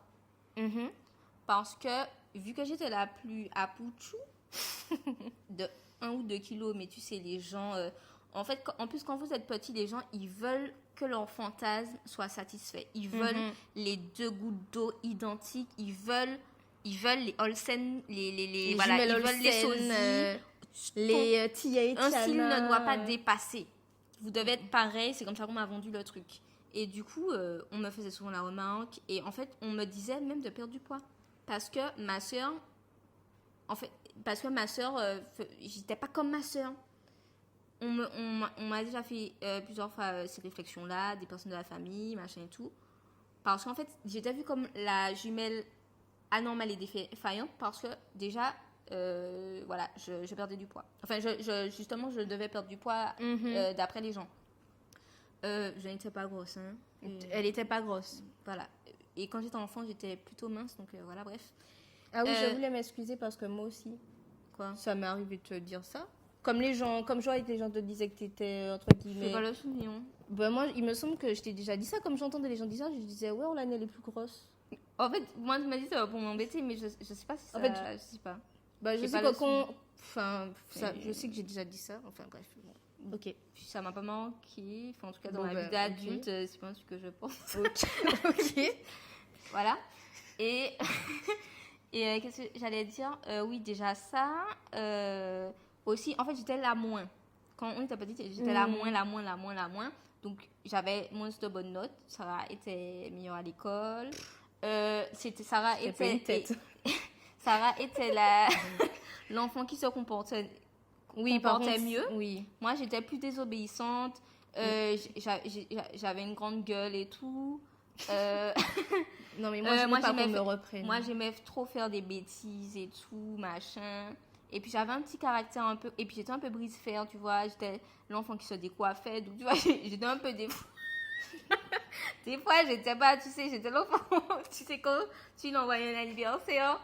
Parce que, vu que j'étais la plus apouchou, de 1 ou 2 kilos, mais tu sais, les gens... en fait, en plus, quand vous êtes petit, les gens, ils veulent que leur fantasme soit satisfait. Ils veulent les 2 gouttes d'eau identiques. Ils veulent les Olsen, ils veulent les sosies. Les TH. Un style ne doit pas dépasser. Vous devez être pareil. C'est comme ça qu'on m'a vendu le truc. Et du coup, on me faisait souvent la remarque. Et en fait, on me disait même de perdre du poids. Parce que ma soeur, j'étais pas comme ma soeur. On m'a déjà fait plusieurs fois ces réflexions-là, des personnes de la famille, machin et tout. Parce qu'en fait, j'étais vue comme la jumelle anormale et défaillante parce que déjà, je perdais du poids. Enfin, justement, je devais perdre du poids d'après les gens. Je n'étais pas grosse. Hein. Elle n'était pas grosse. Voilà. Et quand j'étais enfant, j'étais plutôt mince, donc voilà, bref. Ah oui, je voulais m'excuser parce que moi aussi. Quoi ? Ça m'est arrivé de te dire ça. Comme je vois que les gens te disaient que t'étais entre guillemets. C'est pas le souvenir. Moi, il me semble que je t'ai déjà dit ça. Comme j'entendais les gens dire ça, je disais ouais, Orlane elle est plus grosse. En fait, moi je me dis ça pour m'embêter, mais je sais pas si ça. En fait, je sais pas. Je sais que je sais que j'ai déjà dit ça. Enfin bref. Bon. Ok. Ça m'a pas manqué. Enfin, en tout cas dans ma vie d'adulte, c'est pas un truc que je pense. Ok. Voilà. Et qu'est-ce que j'allais dire ? Oui, déjà ça. Aussi, en fait, j'étais la moins. Quand on était petite, j'étais la moins. Donc, j'avais moins de bonnes notes. Sarah était meilleure à l'école. Sarah était l'enfant qui se comportait mieux. Oui. Moi, j'étais plus désobéissante. J'avais une grande gueule et tout. Non, mais moi, j'aimais me reprenne. Moi, j'aimais trop faire des bêtises et tout, machin. Et puis, j'avais un petit caractère un peu... Et puis, j'étais un peu brise-fer, tu vois. J'étais l'enfant qui se décoiffait. Donc, tu vois, j'étais un peu... Des fois, j'étais pas... Tu sais, j'étais l'enfant... Tu sais, quand tu l'envoyais un anniversaire,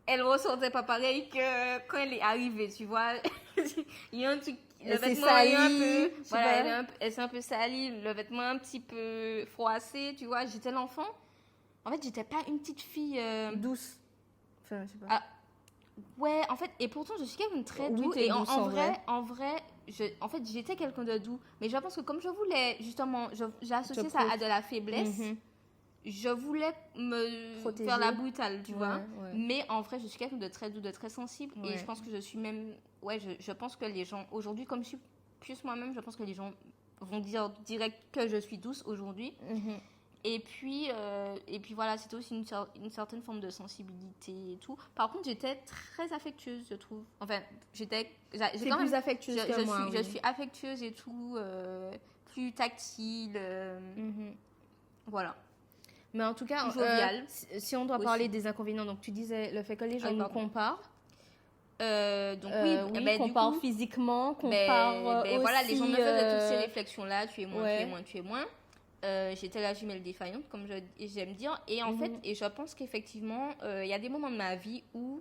elle ressortait pas pareil que quand elle est arrivée, tu vois. Il y a un truc... Le vêtement est un peu... Voilà, elle s'est un peu salie. Le vêtement un petit peu froissé, tu vois. J'étais l'enfant... En fait, j'étais pas une petite fille... douce. Enfin, je sais pas. Ah, ouais, en fait, et pourtant, je suis quelqu'un de très doux. Et en vrai, j'étais quelqu'un de doux. Mais je pense que comme je voulais, justement, j'ai associé ça à de la faiblesse. Je voulais me protéger. Faire la brutale, tu vois. Ouais. Mais en vrai, je suis quelqu'un de très doux, de très sensible. Ouais. Et je pense que je suis même... Ouais, je pense que les gens... Aujourd'hui, comme je suis plus moi-même, je pense que les gens vont dire direct que je suis douce aujourd'hui. Et puis voilà, c'était aussi une certaine forme de sensibilité et tout. Par contre, j'étais très affectueuse, je trouve. Enfin, j'ai quand plus même, affectueuse que moi. je suis affectueuse et tout, plus tactile. Voilà. Mais en tout cas, joviale. Si on doit aussi. parler des inconvénients, donc tu disais le fait que les gens nous comparent. Donc oui, comparent du coup, physiquement, comparent aussi... voilà, les gens me faisaient toutes ces réflexions-là, tu es moins, ouais. tu es moins, tu es moins. J'étais la jumelle défaillante, comme j'aime dire. Et en fait, et je pense qu'effectivement, il y a des moments de ma vie où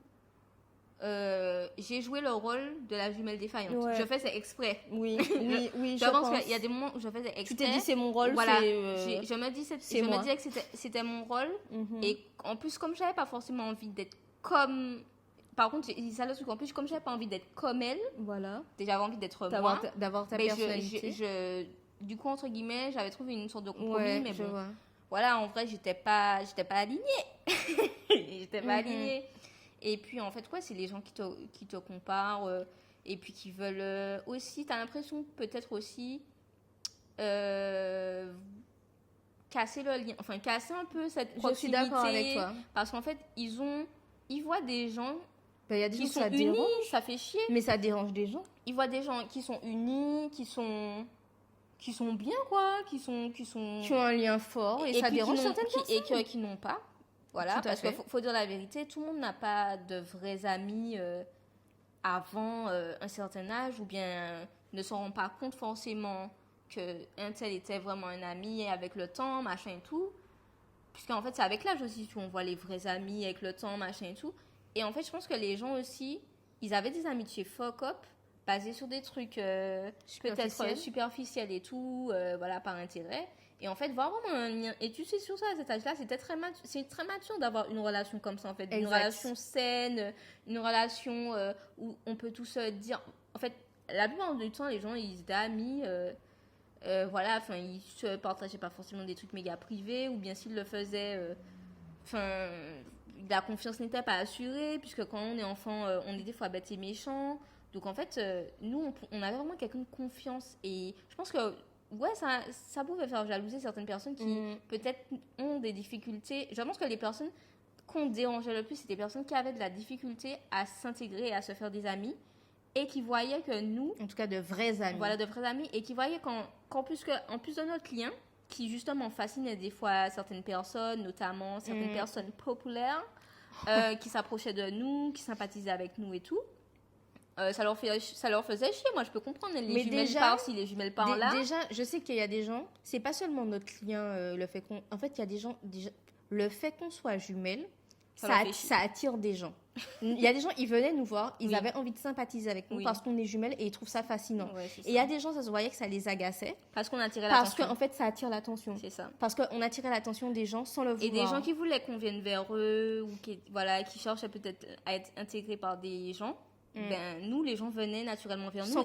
j'ai joué le rôle de la jumelle défaillante. Ouais. Je faisais exprès. Oui, je pense pense qu'il y a des moments où je faisais exprès. Tu t'es dit, c'est mon rôle, voilà. c'est... Je me disais que c'était mon rôle. Et en plus, comme j'avais pas forcément envie d'être comme... Par contre, j'ai dit ça le truc. En plus, comme j'avais pas envie d'être comme elle, voilà. Déjà, j'avais envie d'être moi. D'avoir ta personnalité. Du coup, entre guillemets, j'avais trouvé une sorte de compromis. Ouais, mais je vois. Voilà, en vrai, j'étais pas alignée. J'étais pas alignée. Et puis, en fait, quoi, c'est les gens qui te comparent et puis qui veulent aussi, t'as l'impression peut-être aussi casser le lien, enfin, casser un peu cette proximité. Je suis d'accord avec toi. Parce qu'en fait, ils voient des gens y a des qui gens, sont ça unis, dérange. ça fait chier. Mais ça dérange des gens. Ils voient des gens qui sont unis, qui sont bien, quoi, qui ont un lien fort et ça dérange certaines personnes. Et qui n'ont pas. Voilà, parce qu'il faut dire la vérité, tout le monde n'a pas de vrais amis avant un certain âge, ou bien ne se rend pas compte forcément qu'un tel était vraiment un ami avec le temps, machin et tout. Puisqu'en fait, c'est avec l'âge aussi qu'on voit les vrais amis avec le temps, machin et tout. Et en fait, je pense que les gens aussi, ils avaient des amitiés fuck-up, basées sur des trucs peut-être superficiels et tout, voilà, par intérêt. Et en fait, voir vraiment un lien. Et tu sais, sur ça, à cet âge-là, c'est très mature d'avoir une relation comme ça, en fait. Une relation saine, une relation où on peut tous dire... En fait, la plupart du temps, les gens, ils étaient amis... voilà, enfin, ils se partageaient pas forcément des trucs méga privés, ou bien s'ils le faisaient, enfin, la confiance n'était pas assurée, puisque quand on est enfant, on est des fois bête et méchant. Donc en fait, nous, on avait vraiment quelqu'un de confiance. Et je pense que, ouais, ça pouvait faire jalouser certaines personnes qui peut-être ont des difficultés. Je pense que les personnes qu'on dérangeait le plus, c'était des personnes qui avaient de la difficulté à s'intégrer et à se faire des amis. Et qui voyaient que nous... En tout cas, de vrais amis. Voilà, de vrais amis. Et qui voyaient qu'en plus de notre lien, qui justement fascinait des fois certaines personnes, notamment certaines personnes populaires, qui s'approchaient de nous, qui sympathisaient avec nous et tout, ça leur faisait chier. Moi, je peux comprendre. Les jumelles par-ci, les jumelles par-là. Déjà, je sais qu'il y a des gens... C'est pas seulement notre lien, le fait qu'on... En fait, il y a des gens... Déjà, le fait qu'on soit jumelles, ça attire des gens. Il y a des gens, ils venaient nous voir, ils avaient envie de sympathiser avec nous parce qu'on est jumelles et ils trouvent ça fascinant. Ouais, et il y a des gens, ça se voyait que ça les agaçait. Parce qu'on attirait l'attention. Parce qu'en fait, ça attire l'attention. C'est ça. Parce qu'on attirait l'attention des gens sans le vouloir. Et des gens qui voulaient qu'on vienne vers eux ou qui cherchaient peut-être à être intégrés par des gens. Ben, nous, les gens venaient naturellement vers nous.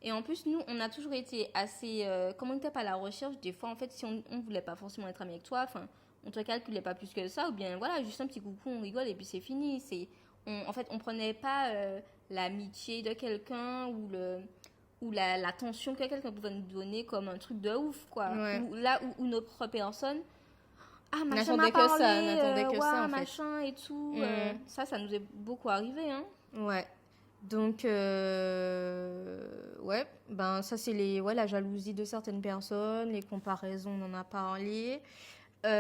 Et en plus, nous, on a toujours été assez... comme on n'était pas à la recherche, des fois, en fait, si on ne voulait pas forcément être amis avec toi, enfin... on te calculait pas plus que ça, ou bien voilà, juste un petit coucou, on rigole et puis c'est fini. En fait, on prenait pas l'amitié de quelqu'un ou l'attention que quelqu'un pouvait nous donner comme un truc de ouf, quoi. Ouais. Où notre propre personne, machin n'attendait m'a que ça, n'attendait que ça, en fait. machin et tout. Ça nous est beaucoup arrivé, hein. Ouais. Donc, ouais, ben ça c'est la jalousie de certaines personnes, les comparaisons, on en a parlé. Je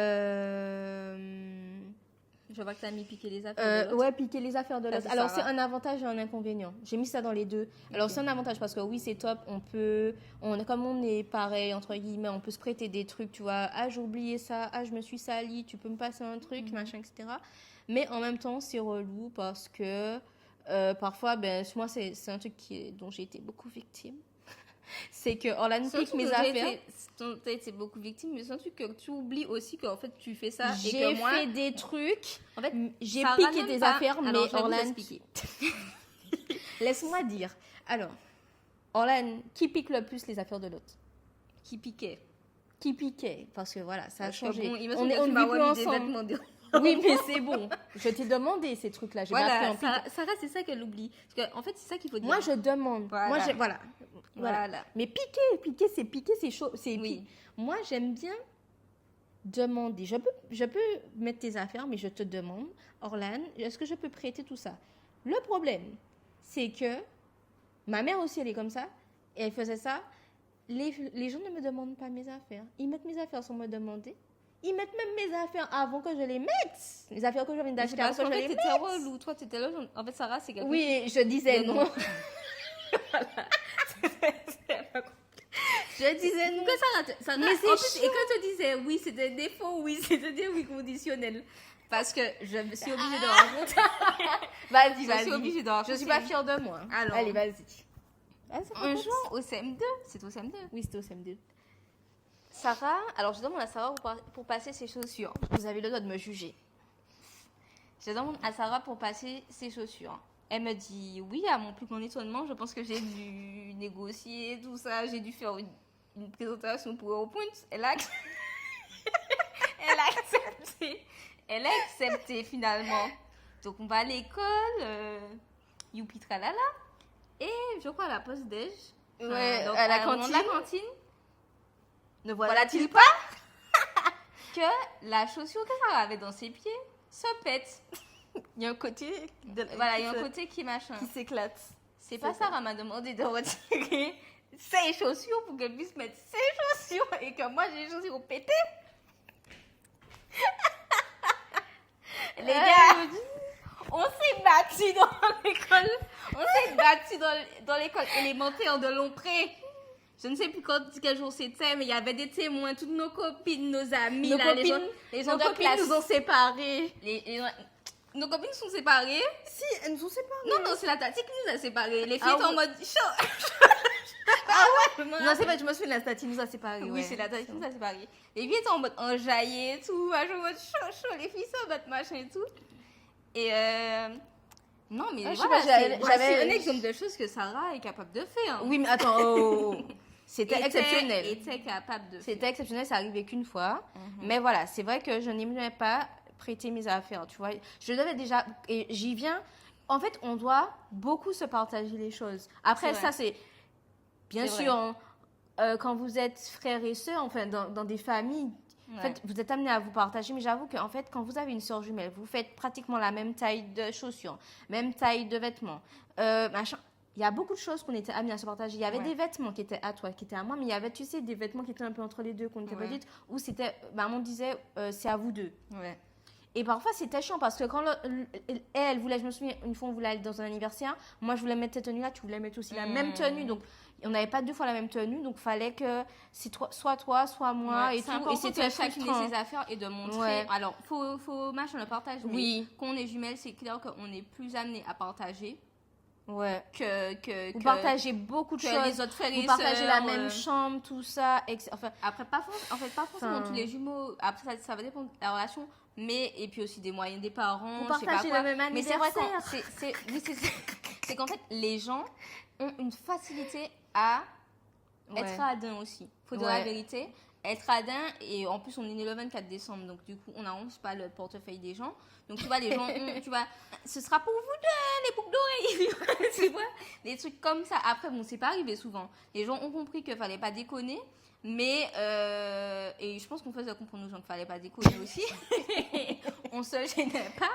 vois que tu as mis piquer les affaires de l'autre. Ouais, piquer les affaires de l'autre. Alors, c'est un avantage et un inconvénient. J'ai mis ça dans les deux. Alors, c'est un avantage parce que oui, c'est top. Comme on est pareil, entre guillemets, on peut se prêter des trucs, tu vois. Ah, j'ai oublié ça. Ah, je me suis salie. Tu peux me passer un truc, machin, etc. Mais en même temps, c'est relou parce que parfois, ben, moi, c'est un truc dont j'ai été beaucoup victime. C'est que Orlan pique mes affaires. T'as été beaucoup victime, mais c'est un truc que tu oublies aussi qu'en fait tu fais ça. J'ai fait des trucs. En fait, j'ai piqué des affaires, mais Orlan. Laisse-moi dire. Alors, Orlan, qui pique le plus les affaires de l'autre? Qui piquait. Parce que voilà, ça a changé. Bon, on ne vit plus ensemble. Oui, mais c'est bon. Je t'ai demandé ces trucs-là. Voilà, Sarah, c'est ça qu'elle oublie. Parce qu'en fait, c'est ça qu'il faut dire. Moi, je demande. Voilà. Voilà. Mais piquer, c'est chaud. Oui. Moi, j'aime bien demander. Je peux mettre tes affaires, mais je te demande, Orlan, est-ce que je peux prêter tout ça? Le problème, c'est que ma mère aussi, elle est comme ça. Et elle faisait ça. Les gens ne me demandent pas mes affaires. Ils mettent mes affaires sans me demander. Ils mettent même mes affaires avant que je les mette. Les affaires que je viens d'acheter avant que je les mette. T'étais relou. Toi, t'étais là. En fait, Sarah, c'est quelqu'un. Oui, je disais non. Je disais non. Ça Mais c'est en plus, chaud. et quand tu disais oui, c'était défaut, oui, c'était oui conditionnel. Parce que je suis obligée de raconter. Vas-y, Je suis obligée de raconter. Je suis pas fière de moi. Alors. Allez, vas-y. Un jour, au CM2, c'est au CM2. Oui, c'était au CM2. Sarah, alors je demande à Sarah pour passer ses chaussures. Vous avez le droit de me juger. Je demande à Sarah pour passer ses chaussures. Elle me dit oui, à mon plus grand étonnement, je pense que j'ai dû négocier tout ça, j'ai dû faire une présentation pour PowerPoint. Elle a accepté. Elle a accepté finalement. Donc on va à l'école, youpi tralala, et je crois à la pause déj. Ouais, donc à la au moment de cantine. la cantine. Ne Voilà-t-il pas que la chaussure que Sarah avait dans ses pieds se pète. Il y a un côté Voilà, il y a un côté qui machin. qui s'éclate. C'est pas Sarah m'a demandé de retirer ses chaussures pour qu'elle puisse mettre ses chaussures et que moi j'ai les chaussures pétées. Les gars, on s'est battus dans l'école. On s'est battus dans l'école élémentaire de Lompré. Je ne sais plus quel jour c'était, mais il y avait des témoins, toutes nos copines, nos amis. Nos là, copines, les gens nos de copines classe. nous ont séparés. Nos copines sont séparées. Si, elles nous ont séparés. Non, c'est la tati qui nous a séparés. Les filles Ah étaient en oui. mode chaud. Non, c'est vrai, je me souviens, la statue nous a séparés. Oui, ouais. c'est la tati qui nous a séparés. Les filles étaient en mode enjaillées et tout, machin, en mode chaud. Les filles sont en mode machin et tout. Et non, mais Ah, je sais voilà, pas, j'avais- c'est un exemple de choses que Sarah est capable de faire. Oui, mais attends, oh. C'était exceptionnel. Était capable de faire. C'était exceptionnel, ça arrivait qu'une fois. Mhm. Mais voilà, c'est vrai que je n'aimais pas prêter mes affaires, tu vois. Je devais déjà... Et j'y viens... En fait, on doit beaucoup se partager les choses. Après, C'est ça, c'est... Bien C'est sûr, quand vous êtes frères et sœurs, enfin, dans des familles, en fait, vous êtes amenés à vous partager. Mais j'avoue qu'en fait, quand vous avez une sœur jumelle, vous faites pratiquement la même taille de chaussures, même taille de vêtements, machin. Il y a beaucoup de choses qu'on était amenés à se partager. Il y avait Ouais. des vêtements qui étaient à toi, qui étaient à moi, mais il y avait, tu sais, des vêtements qui étaient un peu entre les deux, qu'on était Ouais. petites, où c'était, maman disait, c'est à vous deux. Ouais. Et parfois, c'était chiant parce que quand elle voulait, je me souviens, une fois, on voulait aller dans un anniversaire, moi, je voulais mettre cette tenue-là, tu voulais mettre aussi la même tenue. Donc, on n'avait pas deux fois la même tenue, donc il fallait que c'est soit toi, soit moi, Ouais, et c'est tout. important Et c'était que chacune frustrant. ait ses affaires et de montrer. Ouais. Alors, faut machin le partage. Mais Oui. quand on est jumelles, c'est clair qu'on est plus amené à partager Ouais. que Vous partagez beaucoup de que choses. les autres frères et Vous partagez la sœurs, même chambre, tout ça. Enfin, Après, pas forcément Enfin. tous les jumeaux. Après, ça va dépendre de la relation. Mais, et puis aussi des moyens des parents. vous je sais pas partagez quoi. le même Mais c'est vrai anniversaire. c'est qu'en fait, les gens ont une facilité à être radins aussi. Faut dire la Ouais. vérité. Être radin, et en plus, on est né le 24 décembre. Donc, du coup, on n'arrange pas le portefeuille des gens. Donc, tu vois, les gens ont, tu vois, ce sera pour vous deux, les boucles d'oreilles. Tu vois, des trucs comme ça. Après, bon, c'est pas arrivé souvent. Les gens ont compris qu'il fallait pas déconner. Mais, et je pense qu'on faisait comprendre aux gens qu'il fallait pas déconner aussi. On se gênait pas.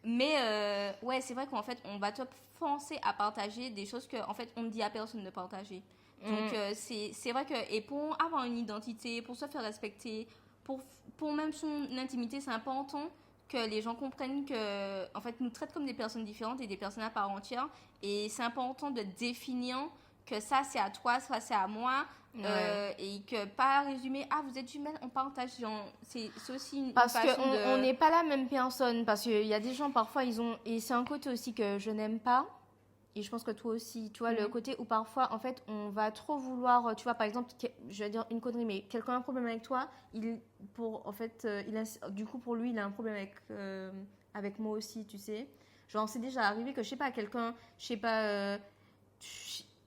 Mais, ouais, c'est vrai qu'en fait, on va te forcer à partager des choses qu'en fait, on ne dit à personne de partager. Donc, c'est vrai que, et pour avoir une identité, pour se faire respecter, pour même son intimité, c'est important que les gens comprennent que, en fait, nous traitent comme des personnes différentes et des personnes à part entière. Et c'est important de définir que ça, c'est à toi, ça, c'est à moi. Et que pas résumer, ah, vous êtes jumelles, on partage. Genre, c'est aussi une parce façon qu'on n'est pas la même personne. Parce qu'il y a des gens, parfois, ils ont. Et c'est un côté aussi que je n'aime pas. Et je pense que toi aussi, tu vois, le côté où parfois, en fait, on va trop vouloir, tu vois, par exemple, je vais dire une connerie, mais quelqu'un a un problème avec toi, du coup, pour lui, il a un problème avec moi aussi, tu sais. Genre, c'est déjà arrivé que, je sais pas, quelqu'un, je sais pas,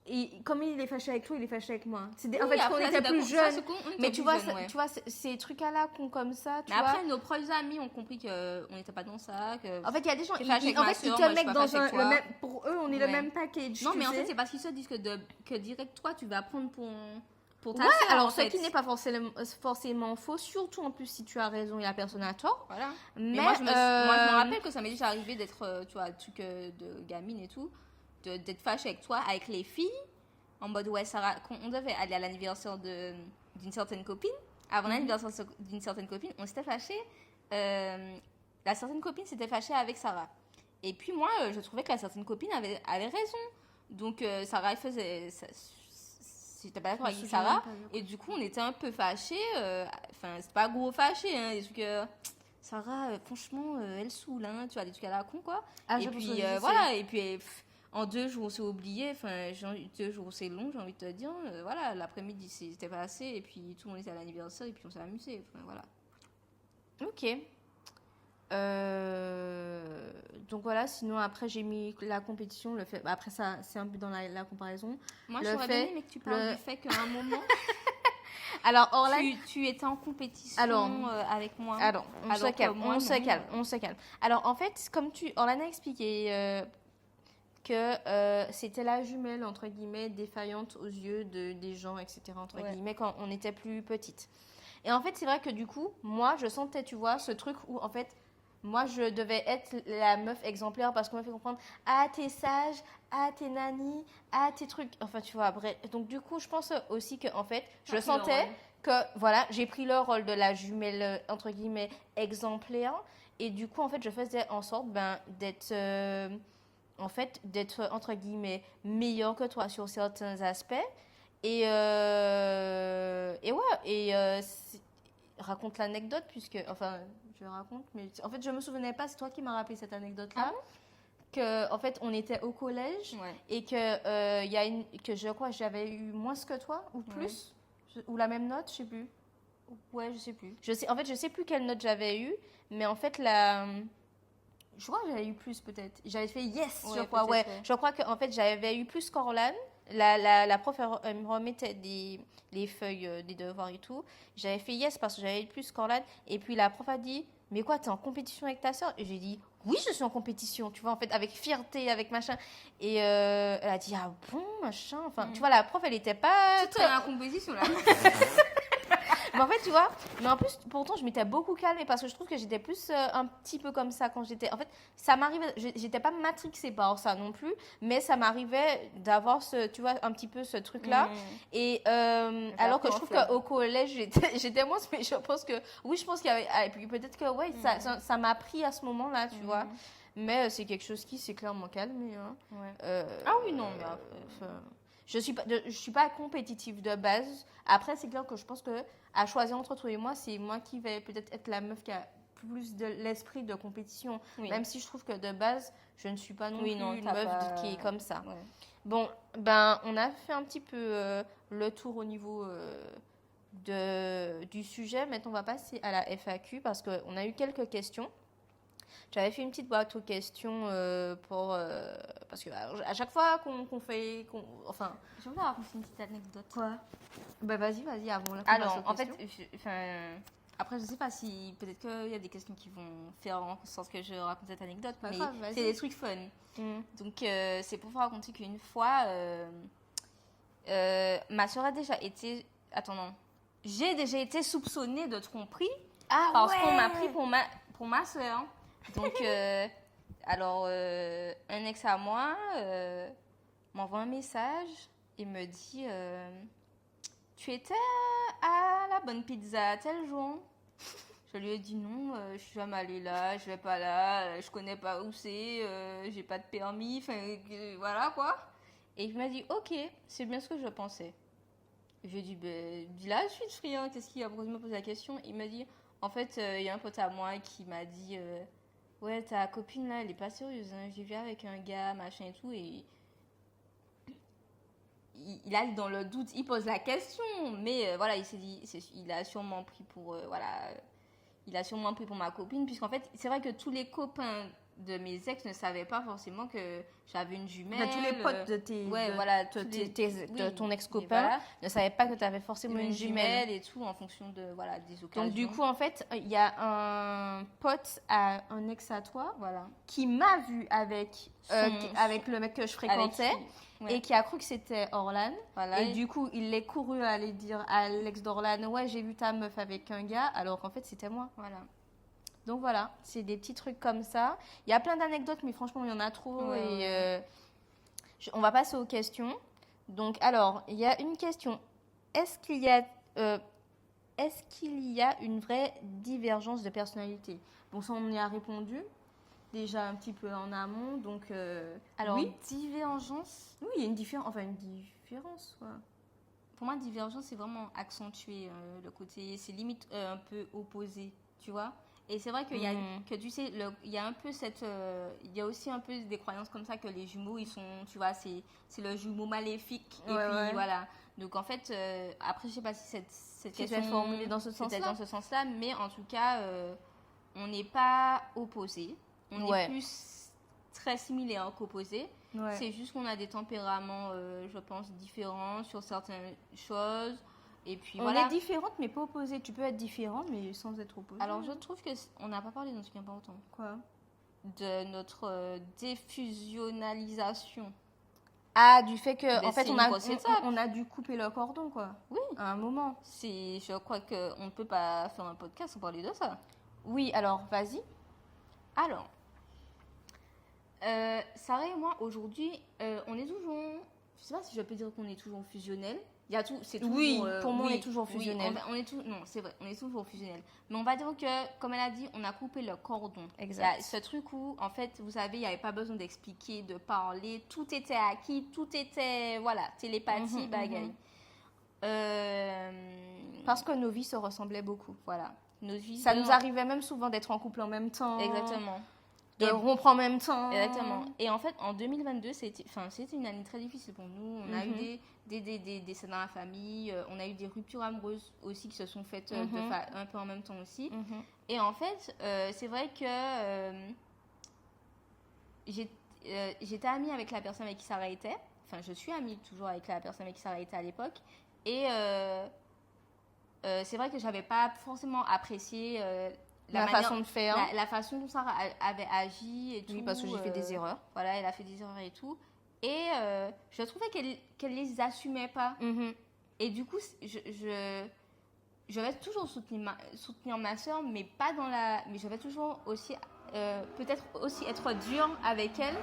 et comme il est fâché avec toi, il est fâché avec moi. En fait, quand on était plus jeunes. Mais tu vois, tu vois, ces trucs-là qu'on comme ça, tu mais vois. après, nos proches amis ont compris qu'on n'était pas dans ça. En fait, il y a des gens, T'es fâché avec en ma fait, ils sœur, te moi, je mettent suis pas dans fâchée avec le toi. même. Pour eux, on est le Ouais. même package. Non, tu mais en sais. fait, c'est parce qu'ils se disent que direct, toi, tu vas prendre pour pour ta Ouais, sœur, alors en ce fait. qui n'est pas forcément faux, surtout en plus si tu as raison et la personne a tort. Voilà. Mais Moi, je me rappelle que ça m'est déjà arrivé d'être, tu vois, truc de gamine et tout, d'être fâchée avec toi, avec les filles, en mode, ouais, Sarah, quand on devait aller à l'anniversaire d'une certaine copine, avant l'anniversaire d'une certaine copine, on s'était fâchés, la certaine copine s'était fâchée avec Sarah. Et puis moi, je trouvais que la certaine copine avait raison. Donc, Sarah, elle faisait... J'étais pas d'accord avec Sarah. Et du coup, on était un peu fâchés. Enfin, c'est pas gros fâchés, hein, des trucs... Sarah, franchement, elle saoule, hein, tu vois, des trucs à la con, quoi. Ah, et puis, voilà, et puis... En 2 jours, on s'est oublié. Enfin, 2 jours, c'est long, j'ai envie de te dire. Voilà, l'après-midi, c'était pas assez. Et puis, tout le monde était à l'anniversaire. Et puis, on s'est amusé. Enfin, voilà. Ok. Donc voilà, sinon après j'ai mis la compétition, le fait. Après ça, c'est un peu dans la comparaison. Moi, Le j'aurais fait- bien aimé que tu parles du fait qu'à un moment, Alors, Orlan. tu étais en compétition Alors, avec moi. Alors, on Alors se que calme, moi, on se non. calme, on se calme. Alors, en fait, comme Orlan a expliqué que c'était la jumelle, entre guillemets, défaillante aux yeux des gens, etc., entre Ouais. guillemets, quand on était plus petite. Et en fait, c'est vrai que du coup, moi, je sentais, tu vois, ce truc où, en fait, moi, je devais être la meuf exemplaire parce qu'on m'a fait comprendre, ah, t'es sage, ah, t'es nani, ah, t'es trucs. Enfin, tu vois, bref. Donc, du coup, je pense aussi que, en fait, je T'as pris le sentais rôle. que, voilà, j'ai pris le rôle de la jumelle, entre guillemets, exemplaire. Et du coup, en fait, je faisais en sorte d'être, entre guillemets, meilleure que toi sur certains aspects. Et ouais, raconte l'anecdote, puisque, enfin, je raconte, mais en fait, je me souvenais pas, c'est toi qui m'as rappelé cette anecdote-là. Ah bon Que, en fait, on était au collège Ouais. et que je crois que j'avais eu moins que toi, ou plus, ou la même note, je sais plus. Ouais, je sais plus. En fait, je sais plus quelle note j'avais eu, mais en fait, je crois que j'avais eu plus peut-être. J'avais fait yes, Ouais, je crois. Ouais. peut-être, ouais. Je crois qu'en fait, j'avais eu plus qu'Orlan. La prof, elle me remettait les feuilles des devoirs et tout. J'avais fait yes parce que j'avais eu plus qu'Orlan. Et puis la prof a dit, mais quoi, t'es en compétition avec ta soeur? Et j'ai dit, oui, je suis en compétition, tu vois, en fait, avec fierté, avec machin. Et elle a dit, ah bon, machin. Enfin, tu vois, la prof, elle était pas. Tu es en compétition, là. Mais en fait, tu vois, mais en plus, pourtant, je m'étais beaucoup calmée parce que je trouve que j'étais plus un petit peu comme ça quand j'étais. En fait, ça m'arrivait, j'étais pas matrixée par ça non plus, mais ça m'arrivait d'avoir tu vois, un petit peu ce truc-là. Et alors que je trouve qu'au collège, j'étais moins, mais je pense que, oui, je pense qu'il y avait, et puis peut-être que, ouais, ça m'a pris à ce moment-là, tu vois. Mais c'est quelque chose qui s'est clairement calmé. Hein. Ouais. Ah oui, non, mais après, je suis pas compétitive de base. Après, c'est clair que je pense que à choisir entre toi et moi, c'est moi qui vais peut-être être la meuf qui a plus de l'esprit de compétition. Oui. Même si je trouve que de base, je ne suis pas non plus une t'as meuf qui est comme ça. Ouais. Bon, on a fait un petit peu le tour au niveau du sujet. Maintenant, on va passer à la FAQ parce qu'on a eu quelques questions. J'avais fait une petite boîte aux questions parce que à chaque fois qu'on fait... enfin, Je voulais raconter une petite anecdote. quoi? Bah vas-y, avant la Alors, en fait, après, je sais pas si peut-être qu'il y a des questions qui vont faire en sorte que je raconte cette anecdote, Pas mais grave, vas-y. c'est des trucs fun. Mm. Donc, c'est pour vous raconter qu'une fois, ma soeur a déjà été. Attends, non. J'ai déjà été soupçonnée de tromperie parce qu'on m'a pris pour ma soeur. Donc, alors, un ex à moi m'envoie un message et me dit tu étais à la bonne pizza tel jour? Je lui ai dit non, je suis jamais allée là, je vais pas là, je connais pas où c'est, j'ai pas de permis, enfin voilà quoi. Et il m'a dit ok, c'est bien ce que je pensais. Je lui ai dit dis là, je suis de friand, qu'est-ce qu'il y a? Pourquoi tu me poses la question? Il m'a dit en fait, il y a un pote à moi qui m'a dit ouais, ta copine là, elle est pas sérieuse, hein. Je l'ai vue avec un gars, machin et tout, et il a dans le doute, il pose la question, mais voilà, il s'est dit, il a sûrement pris pour, il a sûrement pris pour ma copine, puisqu'en fait, c'est vrai que tous les copains de mes ex ne savaient pas forcément que j'avais une jumelle. Tous les potes de tes ouais, de, voilà, de, tous les- de oui. ton Et ex-copain voilà, ne savaient pas que tu avais forcément une jumelle. et tout en fonction de voilà des occasions. Donc du coup, en fait, il y a un pote, un ex à toi, voilà. qui m'a vu avec, Son- avec le mec que je fréquentais Avec qui- ouais. et qui a cru que c'était Orlan. Voilà, Et du coup, il est couru à aller dire à l'ex d'Orlan, ouais, j'ai vu ta meuf avec un gars, alors qu'en fait, c'était moi. voilà. Donc voilà, c'est des petits trucs comme ça. Il y a plein d'anecdotes, mais franchement, il y en a trop. Ouais, et ouais. on va passer aux questions. Donc, alors, il y a une question. Est-ce qu'il y a une vraie divergence de personnalité? Bon, ça, on y a répondu déjà un petit peu en amont. Donc, Alors, oui. divergence, Oui, il y a une différence. Enfin, une différence, quoi. pour moi, divergence, c'est vraiment accentuer le côté, c'est limite un peu opposé, tu vois. Et c'est vrai qu'il y a, que tu sais, il y a un peu il y a aussi un peu des croyances comme ça que les jumeaux, ils sont, tu vois, c'est le jumeau maléfique. Et Ouais, puis, ouais. voilà. Donc, en fait, après, je sais pas si cette C'est question formulé dans ce c'était sens-là. dans ce sens-là, mais en tout cas, on n'est pas opposés. On Ouais. est plus très similaires qu'opposés. Ouais. C'est juste qu'on a des tempéraments, je pense, différents sur certaines choses. Et puis On voilà. est différentes, mais pas opposées. Tu peux être différent, mais sans être opposé. Alors, je trouve que on n'a pas parlé d'un truc important. Quoi? De notre défusionnalisation. Ah, du fait que, Mais en fait, c'est on une a, grosse étape. on a dû couper le cordon, quoi. Oui. À un moment. Je crois qu'on ne peut pas faire un podcast sans parler de ça. Oui, alors, vas-y. Alors, Sarah et moi, aujourd'hui, on est toujours... Je sais pas si je peux dire qu'on est toujours fusionnels. Il y a tout, c'est toujours, Oui, pour moi, oui, on est toujours oui, fusionnels. on est non, c'est vrai, on est toujours fusionnels. Mais on va dire que, comme elle a dit, on a coupé le cordon. Exact. Il y a ce truc où, en fait, vous savez, il n'y avait pas besoin d'expliquer, de parler. Tout était acquis, tout était, voilà, télépathie, bagaille. Parce que nos vies se ressemblaient beaucoup. Voilà. Nos vies, Ça nous arrivait même souvent d'être en couple en même temps. Exactement. De rompre en même temps. Exactement. Et en fait, en 2022, c'était une année très difficile pour nous. On a eu des décès dans la famille. On a eu des ruptures amoureuses aussi qui se sont faites un peu en même temps aussi. Et en fait, c'est vrai que j'étais amie avec la personne avec qui Sarah était. Enfin, je suis amie toujours avec la personne avec qui Sarah était à l'époque. Et c'est vrai que j'avais pas forcément apprécié La façon de faire. la façon dont Sarah avait agi et tout. Oui, parce que j'ai fait des erreurs. Voilà, elle a fait des erreurs et tout. Et je trouvais qu'elle les assumait pas. Et du coup, je vais toujours soutenir ma soeur, mais pas dans la... Mais je vais toujours aussi, peut-être aussi être dure avec elle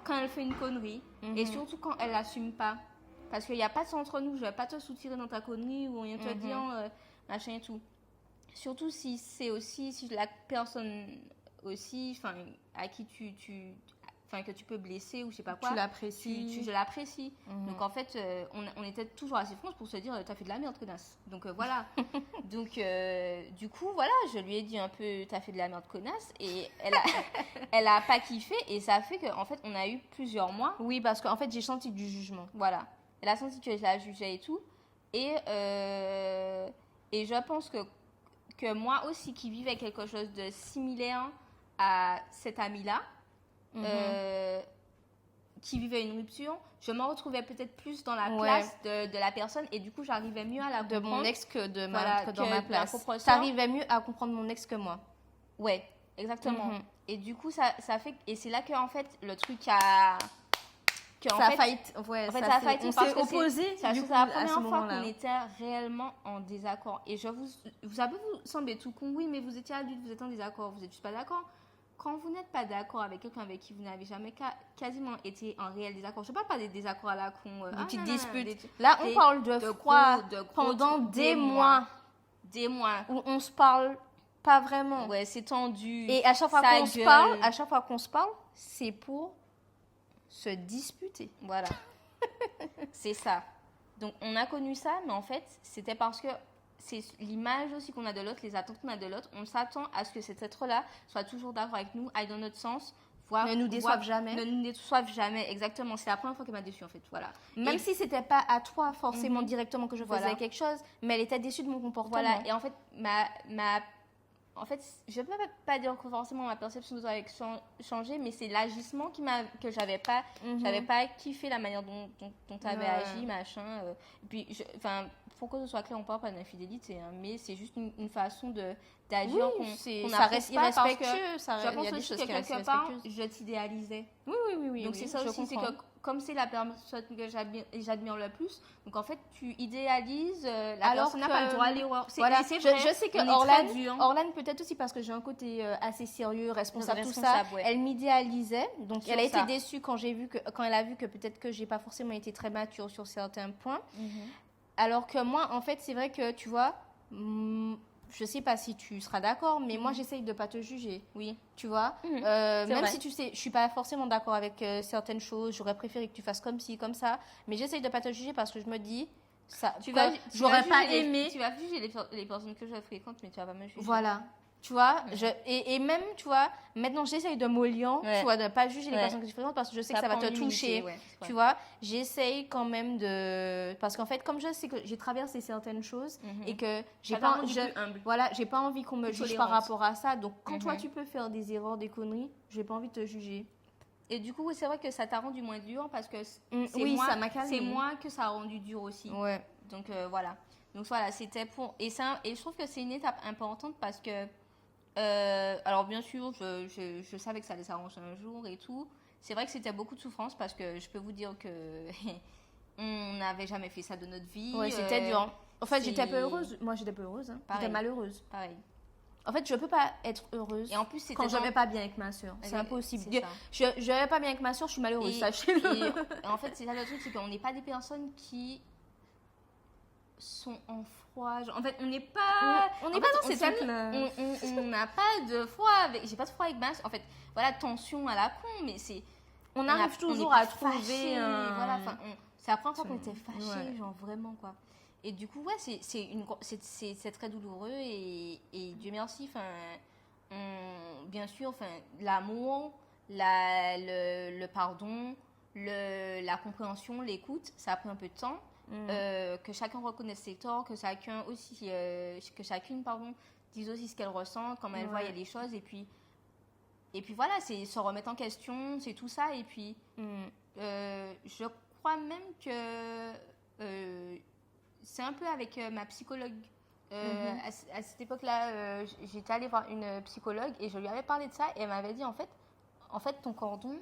quand elle fait une connerie. Et surtout quand elle l'assume pas. Parce qu'il n'y a pas de ça entre nous. Je vais pas te soutirer dans ta connerie ou rien te dire, machin et tout. Surtout si c'est aussi, si la personne aussi, enfin, à qui que tu peux blesser ou je sais pas quoi. Tu l'apprécies. Je l'apprécie. Donc en fait, on était toujours assez franches pour se dire, t'as fait de la merde, connasse. Donc voilà. Donc du coup, voilà, je lui ai dit un peu, t'as fait de la merde, connasse. Et elle a pas kiffé. Et ça fait qu'en fait, on a eu plusieurs mois. Oui, parce qu'en fait, j'ai senti du jugement. Voilà. Elle a senti que je la jugeais et tout. Et je pense que moi aussi, qui vivais quelque chose de similaire à cette amie-là, qui vivait une rupture, je me retrouvais peut-être plus dans la place de la personne et du coup, j'arrivais mieux à la comprendre. De mon ex que dans que ma de place. ma propre sœur. T'arrivais mieux à comprendre mon ex que moi. Ouais, exactement. Et du coup, ça fait... Et c'est là que, en fait, le truc a... Ça a failli... Ouais, en fait, ça a failli... On s'est opposés. C'est la première fois qu'on était réellement en désaccord. Et ça peut vous sembler tout con, oui, mais vous étiez adulte, vous êtes en désaccord, vous n'êtes juste pas d'accord. Quand vous n'êtes pas d'accord avec quelqu'un avec qui vous n'avez jamais quasiment été en réel désaccord, je ne parle pas des désaccords à la con, des petites disputes. Là, on parle de froid pendant des mois. Des mois. Où on se parle pas vraiment. Ouais, c'est tendu. Et à chaque fois qu'on se parle, c'est pour se disputer. Voilà. C'est ça. Donc, on a connu ça, mais en fait, c'était parce que c'est l'image aussi qu'on a de l'autre, les attentes qu'on a de l'autre. On s'attend à ce que cet être-là soit toujours d'accord avec nous, aille dans notre sens. Ne nous déçoive jamais. Ne nous déçoive jamais, exactement. C'est la première fois qu'elle m'a déçue, en fait. Voilà. Même si c'était pas à toi forcément directement que je faisais quelque chose, mais elle était déçue de mon comportement. Voilà. Et en fait, en fait, je peux pas dire que forcément ma perception doit changer, mais c'est l'agissement que j'avais pas kiffé la manière dont tu avais agi, machin. Et puis, pour que ce soit clair, on parle pas d'infidélité, hein, mais c'est juste une façon d'agir qu'on ça reste irrespectueux. Je pense aussi que quelque part, je t'idéalisais. Oui. Donc c'est ça aussi, c'est que comme c'est la personne que j'admire le plus, donc en fait tu idéalises la personne n'a pas le droit à l'erreur. Voilà, c'est vrai, je sais que Orlane peut-être aussi parce que j'ai un côté assez sérieux, responsable, tout ça. Ouais. Elle m'idéalisait, donc Sur elle a été ça. déçue quand elle a vu que peut-être que j'ai pas forcément été très mature sur certains points. Alors que moi, en fait, c'est vrai que tu vois. Je sais pas si tu seras d'accord, mais moi j'essaye de pas te juger. Oui. Tu vois, même vrai. si tu sais, je suis pas forcément d'accord avec certaines choses, j'aurais préféré que tu fasses comme ci, comme ça, mais j'essaye de pas te juger parce que je me dis, j'aurais pas aimé. Tu vas juger les personnes que je fréquente, mais tu vas pas me juger. Voilà. Tu vois, et même, tu vois, maintenant j'essaye de m'oliant, tu vois, de ne pas juger les personnes que tu fréquentes parce que je sais que ça va te toucher. Tu vois, j'essaye quand même parce qu'en fait, comme je sais que j'ai traversé certaines choses et que j'ai pas envie qu'on me juge par rapport à ça. Donc, quand toi, tu peux faire des erreurs, des conneries, j'ai pas envie de te juger. Et du coup, c'est vrai que ça t'a rendu moins dur parce que ça m'a calmé. C'est moi que ça a rendu dur aussi. Ouais. Donc, voilà. Donc, voilà, c'était pour... Et je trouve que c'est une étape importante parce que alors bien sûr, je savais que ça allait s'arranger un jour et tout. C'est vrai que c'était beaucoup de souffrance parce que je peux vous dire que on n'avait jamais fait ça de notre vie. Ouais, c'était dur. En fait, j'étais peu heureuse. Moi, j'étais peu heureuse. Hein. J'étais malheureuse. Pareil. En fait, je peux pas être heureuse et en plus, quand je vais pas bien avec ma soeur. C'est impossible. Je vais pas bien avec ma soeur, je suis malheureuse. Et en fait, c'est ça le truc, c'est qu'on n'est pas des personnes qui sont en froid. En fait, on n'est pas dans ces trucs-là. On n'a pas de froid j'ai pas de froid avec ma soeur. En fait, voilà, tension à la con, mais c'est on arrive toujours à trouver voilà, c'est la première fois qu'on était fâchés, genre vraiment quoi. Et du coup, ouais, c'est très douloureux et Dieu merci, bien sûr, l'amour, le pardon, la compréhension, l'écoute, ça a pris un peu de temps. Que chacun reconnaisse ses torts, que chacun aussi, que chacune, dise aussi ce qu'elle ressent, comment elle voit les choses, et puis voilà, c'est se remettre en question, c'est tout ça, et puis je crois même que c'est un peu avec ma psychologue. À cette époque-là, j'étais allée voir une psychologue et je lui avais parlé de ça, et elle m'avait dit en fait ton cordon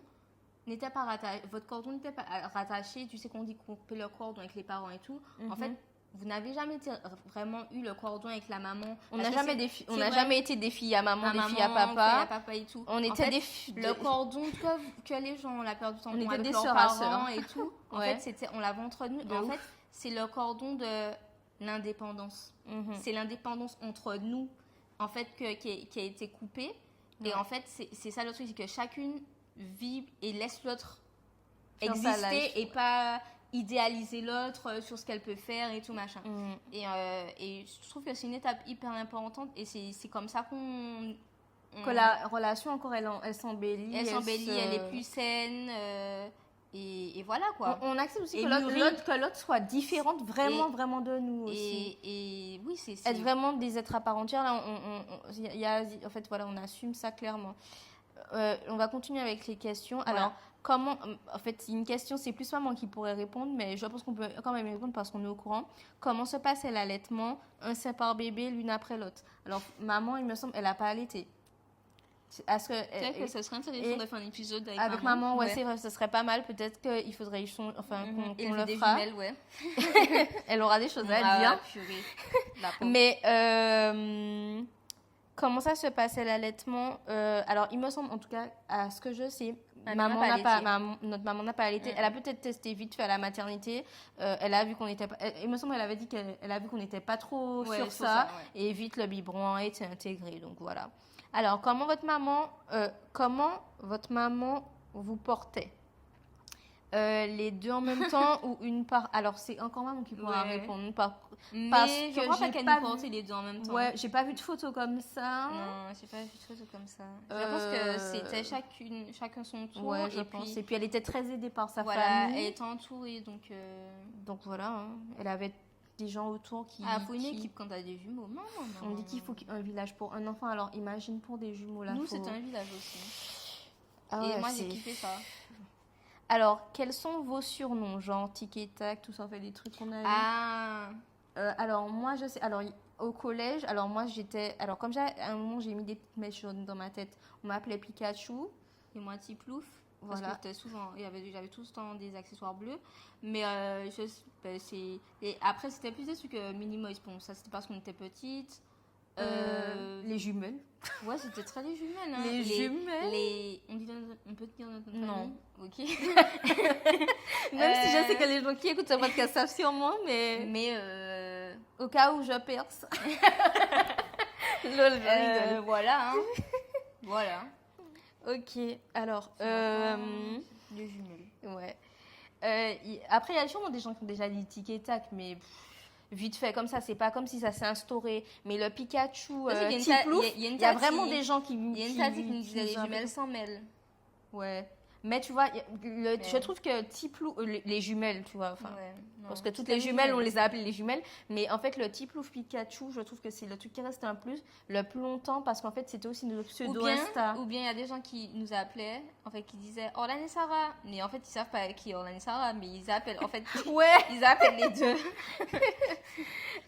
n'était pas rattaché, votre cordon n'était pas rattaché, tu sais qu'on dit couper le cordon avec les parents et tout. En fait, vous n'avez jamais vraiment eu le cordon avec la maman. On n'a jamais été des filles à maman, des filles à papa. Et tout. On était des filles. Le cordon que les gens ont la peur du temps on avec était des leurs sœurs à parents et tout. En fait, on l'avait entre nous. En fait, c'est le cordon de l'indépendance. C'est l'indépendance entre nous, en fait, qui a été coupée. Et en fait, c'est ça le truc, c'est que chacune vit et laisse l'autre exister et pas idéaliser l'autre sur ce qu'elle peut faire et tout machin. Et je trouve que c'est une étape hyper importante et c'est comme ça que la relation encore elle s'embellit. Elle est plus saine et voilà quoi. On accepte aussi que l'autre soit différente vraiment de nous aussi. Et oui, c'est être vraiment des êtres à part entière. Là, en fait, voilà, on assume ça clairement. On va continuer avec les questions. Voilà. Alors, comment... En fait, une question, c'est plus maman qui pourrait répondre, mais je pense qu'on peut quand même répondre parce qu'on est au courant. Comment se passait l'allaitement, un sein par bébé, l'une après l'autre? Alors, maman, il me semble, elle n'a pas allaité. C'est vrai que ce serait intéressant de faire un épisode avec maman. Ouais, c'est vrai, ce serait pas mal. Peut-être qu'il faudrait qu'on le des fera. Jumelles, ouais. Elle aura des choses à dire. Mais... comment ça se passait l'allaitement? Alors, il me semble, en tout cas, à ce que je sais, notre maman n'a pas allaité. Elle a peut-être testé vite fait à la maternité. Elle a vu qu'on était pas... Il me semble qu'elle avait dit qu'elle a vu qu'on n'était pas trop sur ça. Et vite, le biberon a été intégré. Donc, voilà. Alors, comment votre maman vous portait? Les deux en même temps ou une part? Alors, c'est encore maman qui pourra répondre. Parce que je crois pas qu'elle nous portait les deux en même temps. Ouais, j'ai pas vu de photos comme ça. Non, j'ai pas vu de photos comme ça. Je pense que c'était chacun son tour. Ouais, je pense. Et puis, elle était très aidée par sa famille. Elle était entourée, donc voilà. Hein. Elle avait des gens autour qui... Ah, faut une qui- équipe quand t'as des jumeaux. Non, non, non. On dit qu'il faut un village pour un enfant, alors imagine pour des jumeaux là. Nous, faut... c'est un village aussi. Ah Et ouais, moi, j'ai c'est- kiffé ça. Alors, quels sont vos surnoms? Genre tic et tac, tout ça, fait des trucs qu'on a eu. Ah, Alors, moi, je sais. Alors, au collège, alors moi, j'étais. Alors, comme à un moment, j'ai mis des petites mèches jaunes dans ma tête, on m'appelait Pikachu. et moi, Tiplouf. Parce Voilà. que j'avais tout le temps des accessoires bleus. Mais et après, c'était plus des trucs Minimoys. Bon, ça, c'était parce qu'on était petites. Les jumelles. Ouais, c'était très les jumelles. Hein. Les jumelles. On peut dire notre Non. famille. Ok. Même si je sais que les gens qui écoutent ce podcast savent sûrement, mais Mais au cas où je perce. Lol, je rigole. voilà. Hein. Voilà. Ok, alors. Les jumelles. Ouais. Après, il y a sûrement des gens qui ont déjà dit tic et tac, mais vite fait, comme ça, c'est pas comme si ça s'est instauré. Mais le Pikachu, Parce qu'il y a une ta- Tiplouf, il y a une il y a tati- vraiment des gens qui. Il y a une tati qui nous disait les utilisent un peu. jumelles sans mêle. Ouais. Mais tu vois, je trouve que Tiplouf, les jumelles, tu vois, enfin. Ouais, non, Parce que toutes c'était les jumelles, on les a appelées les jumelles. Mais en fait, le Tiplouf Pikachu, je trouve que c'est le truc qui reste un plus le plus longtemps parce qu'en fait, c'était aussi notre pseudo Insta. Ou bien il y a des gens qui nous appelaient, en fait, qui disaient Orlan et Sarah. Mais en fait, ils savent pas qui est Orlan et Sarah, mais ils appellent, en fait, Ouais. ils appellent les deux.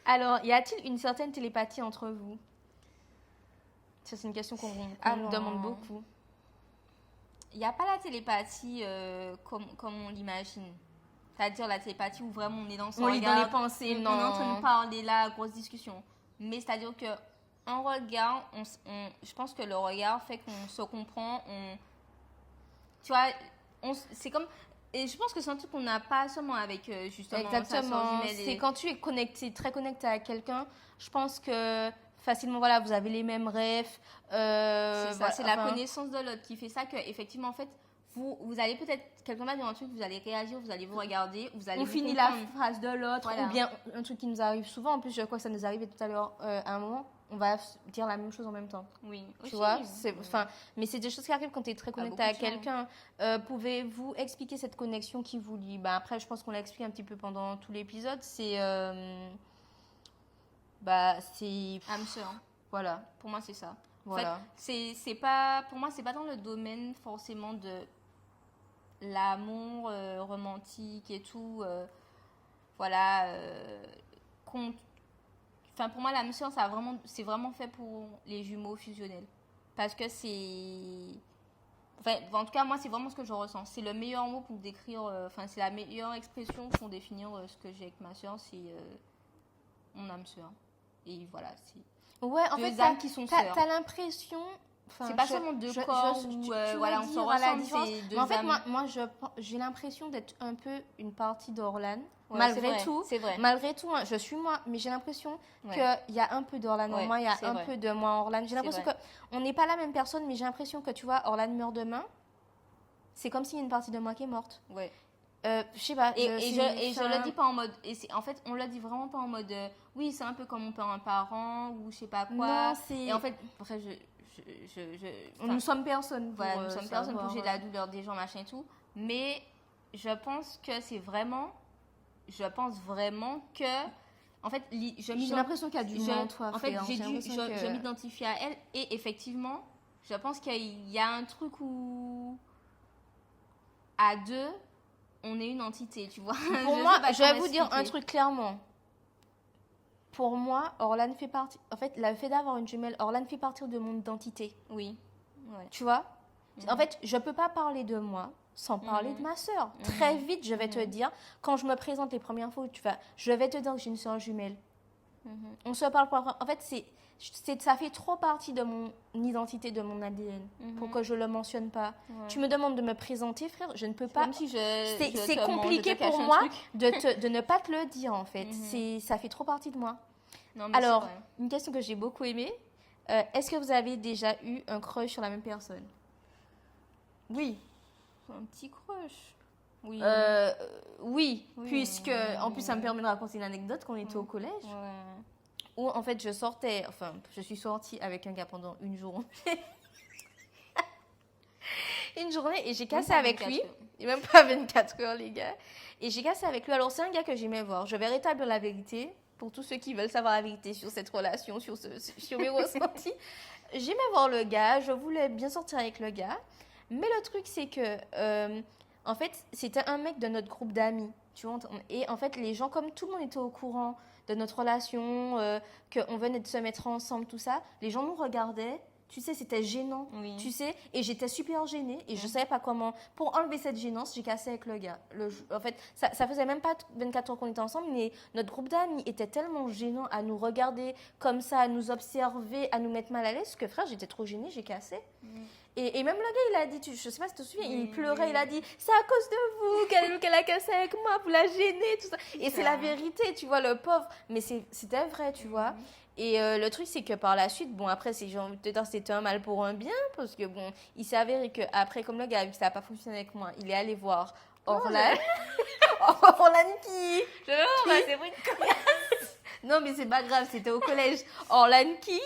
Alors, y a-t-il une certaine télépathie entre vous? Ça, c'est une question qu'on nous Alors, demande beaucoup. Il n'y a pas la télépathie comme on l'imagine. C'est-à-dire la télépathie où vraiment on est dans son On lit dans regard, les pensées, on non. est en train de parler là, grosse discussion. Mais c'est-à-dire que un regard, je pense que le regard fait qu'on se comprend. Tu vois, c'est comme... Et je pense que c'est un truc qu'on n'a pas seulement avec justement sa sœur Exactement. jumelle C'est et- quand tu es connecté, très connecté à quelqu'un, je pense que facilement, voilà, vous avez les mêmes rêves. C'est ça, voilà, c'est la enfin, connaissance de l'autre qui fait ça que effectivement en fait vous allez peut-être quelqu'un va dire un truc, vous allez réagir, vous allez vous regarder, vous allez on vous finit la comprendre. phrase de l'autre, Voilà. ou bien un truc qui nous arrive souvent. En plus, je crois que ça nous arrivait tout à l'heure à un moment. On va dire la même chose en même temps. Oui, Tu aussi, vois, oui. enfin, mais c'est des choses qui arrivent quand tu es très connecté à beaucoup de gens. quelqu'un. Pouvez-vous expliquer cette connexion qui vous lie? Bah, après, je pense qu'on l'a expliqué un petit peu pendant tout l'épisode. C'est, c'est, âme sœur. voilà, Pour moi c'est ça. voilà. En fait, c'est pas pour moi c'est pas dans le domaine forcément de l'amour romantique et tout voilà enfin pour moi l'âme sœur c'est vraiment fait pour les jumeaux fusionnels parce que c'est enfin en tout cas moi c'est vraiment ce que je ressens, c'est le meilleur mot pour décrire enfin c'est la meilleure expression pour définir ce que j'ai avec ma sœur, c'est mon âme sœur et voilà c'est Ouais, en deux fait, âmes qui sont sœurs. t'as l'impression. Enfin, C'est pas seulement deux corps où, tu voilà, vas on se dire ressemble, différence. c'est deux Mais en fait, âmes. moi j'ai l'impression d'être un peu une partie d'Orlan. Ouais, malgré c'est vrai, tout, c'est vrai. malgré tout, hein, je suis moi, mais j'ai l'impression Ouais. qu'il y a un peu d'Orlan en Ouais, moi, il y a c'est un vrai. peu de moi en Orlan. J'ai C'est l'impression vrai. qu'on n'est pas la même personne, mais j'ai l'impression que tu vois, Orlan meurt demain. C'est comme s'il y a une partie de moi qui est morte. Ouais. Je sais pas. Et je enfin, le dis pas en mode. En fait, on le dit vraiment pas en mode. Oui, c'est un peu comme on perd un parent ou je sais pas quoi. Non, c'est. Et en fait, après, nous sommes personnes. Pour, voilà, nous sommes personnes savoir, pour toucher la douleur des gens, machin et tout. Mais je pense que c'est vraiment. Je pense vraiment que. En fait, J'ai l'impression qu'il y a du mal en toi. En fait, Fréa. J'ai l'impression que- je m'identifie à elle et effectivement, je pense qu'il y a un truc où à deux, on est une entité, tu vois. Pour Je moi, sais pas je vais comment vous dire un expliquer. truc clairement. Pour moi, Orlan fait partie. En fait, le fait d'avoir une jumelle, Orlan fait partie de mon identité. Oui. Ouais. Tu vois? Mhm. En fait, je peux pas parler de moi sans parler de ma sœur. Très vite, je vais te dire, quand je me présente les premières fois, je vais te dire que j'ai une sœur jumelle. Mhm. On se parle pas. En fait, ça fait trop partie de mon identité, de mon ADN, pour que je le mentionne pas. Ouais. Tu me demandes de me présenter, frère, je ne peux C'est pas. comme si C'est je c'est te mens, compliqué je te cache pour un moi truc. de ne pas te le dire, en fait. Ça fait trop partie de moi. Non, mais Alors, c'est vrai. une question que j'ai beaucoup aimée. Est-ce que vous avez déjà eu un crush sur la même personne? Oui. Un petit crush. Oui. Oui, Oui, puisque, oui, en plus, ça me permet de raconter une anecdote quand on était au collège. Ouais. Où, en fait, je suis sortie avec un gars pendant une journée. Une journée, et j'ai cassé Même pas avec lui. 24 heures. Et même pas 24 heures, les gars. Et j'ai cassé avec lui. Alors, c'est un gars que j'aimais voir. Je vais rétablir la vérité pour tous ceux qui veulent savoir la vérité sur cette relation, sur mes ressentis. J'aimais voir le gars. Je voulais bien sortir avec le gars. Mais le truc, c'est que, en fait, c'était un mec de notre groupe d'amis. Tu vois, et en fait, les gens, comme tout le monde était au courant de notre relation, qu'on venait de se mettre ensemble, tout ça, les gens nous regardaient. Tu sais, c'était gênant, tu sais, et j'étais super gênée et je savais pas comment. Pour enlever cette gênance, j'ai cassé avec le gars. En fait, ça faisait même pas 24 heures qu'on était ensemble, mais notre groupe d'amis était tellement gênant à nous regarder comme ça, à nous observer, à nous mettre mal à l'aise, que frère, j'étais trop gênée, j'ai cassé. Et même le gars, il a dit, je sais pas si tu te souviens, il pleurait, il a dit, c'est à cause de vous qu'elle a cassé avec moi, vous la gênez, tout ça. Et c'est la vérité, tu vois, le pauvre. Mais c'était vrai, tu vois. Et le truc, c'est que par la suite, bon, après, j'ai envie de te dire, c'était un mal pour un bien, parce que bon, il s'est avéré qu'après, comme le gars a vu que ça n'a pas fonctionné avec moi, il est allé voir Orlan. Orlan qui c'est vrai. Non, mais c'est pas grave, c'était au collège. Orlan qui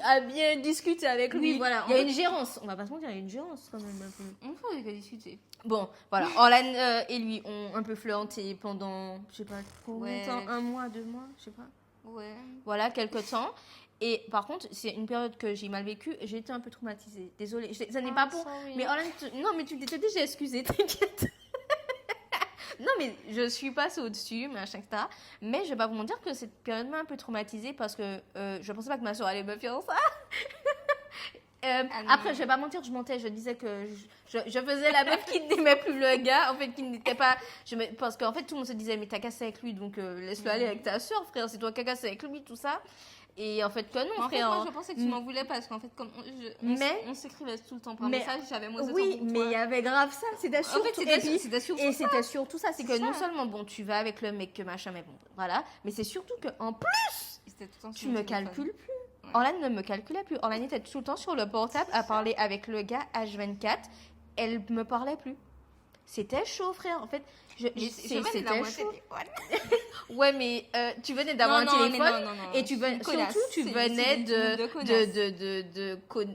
a bien discuté avec lui. Oui, voilà. Il y a une gérance. On va pas se mentir, il y a une gérance quand même un peu. On peut que discuter. Bon, voilà. Orlan et lui ont un peu flirté pendant, je sais pas, combien de temps, 1 mois, 2 mois, je sais pas. Ouais. Voilà, quelques temps. Et par contre, c'est une période que j'ai mal vécue. J'ai été un peu traumatisée. Désolée. Ça n'est pas pour. Sorry. Mais Orlan, non, mais tu t'es déjà excusée, t'inquiète. Non, mais je suis passée au-dessus, machin, etc. Mais je vais pas vous mentir que cette période m'a un peu traumatisée parce que je pensais pas que ma soeur allait me faire ça. Après, je vais pas mentir, je mentais. Je disais que je faisais la meuf qui n'aimait plus le gars, en fait, qui n'était pas. Parce qu'en fait, tout le monde se disait, mais t'as cassé avec lui, donc laisse-le aller avec ta soeur, frère. C'est toi qui as cassé avec lui, tout ça. Et en fait, que non, en frère. fait, moi, je pensais que tu m'en voulais parce qu'en fait, comme on s'écrivait tout le temps par message, j'avais moins de temps oui, pour mais toi. il y avait grave ça. C'était surtout, En fait, c'était surtout et c'était surtout ça. C'est que ça. non seulement, bon, tu vas avec le mec que machin, mais bon, voilà. Mais c'est surtout que en plus, C'était tout le temps tu sur le me téléphone. calcules plus. Orlan ne me calculait plus. Orlan était tout le temps sur le portable à parler avec le gars H24. Elle me parlait plus. C'était chaud, frère. En fait, c'était chaud. Ouais, mais tu venais d'avoir un téléphone et tu venais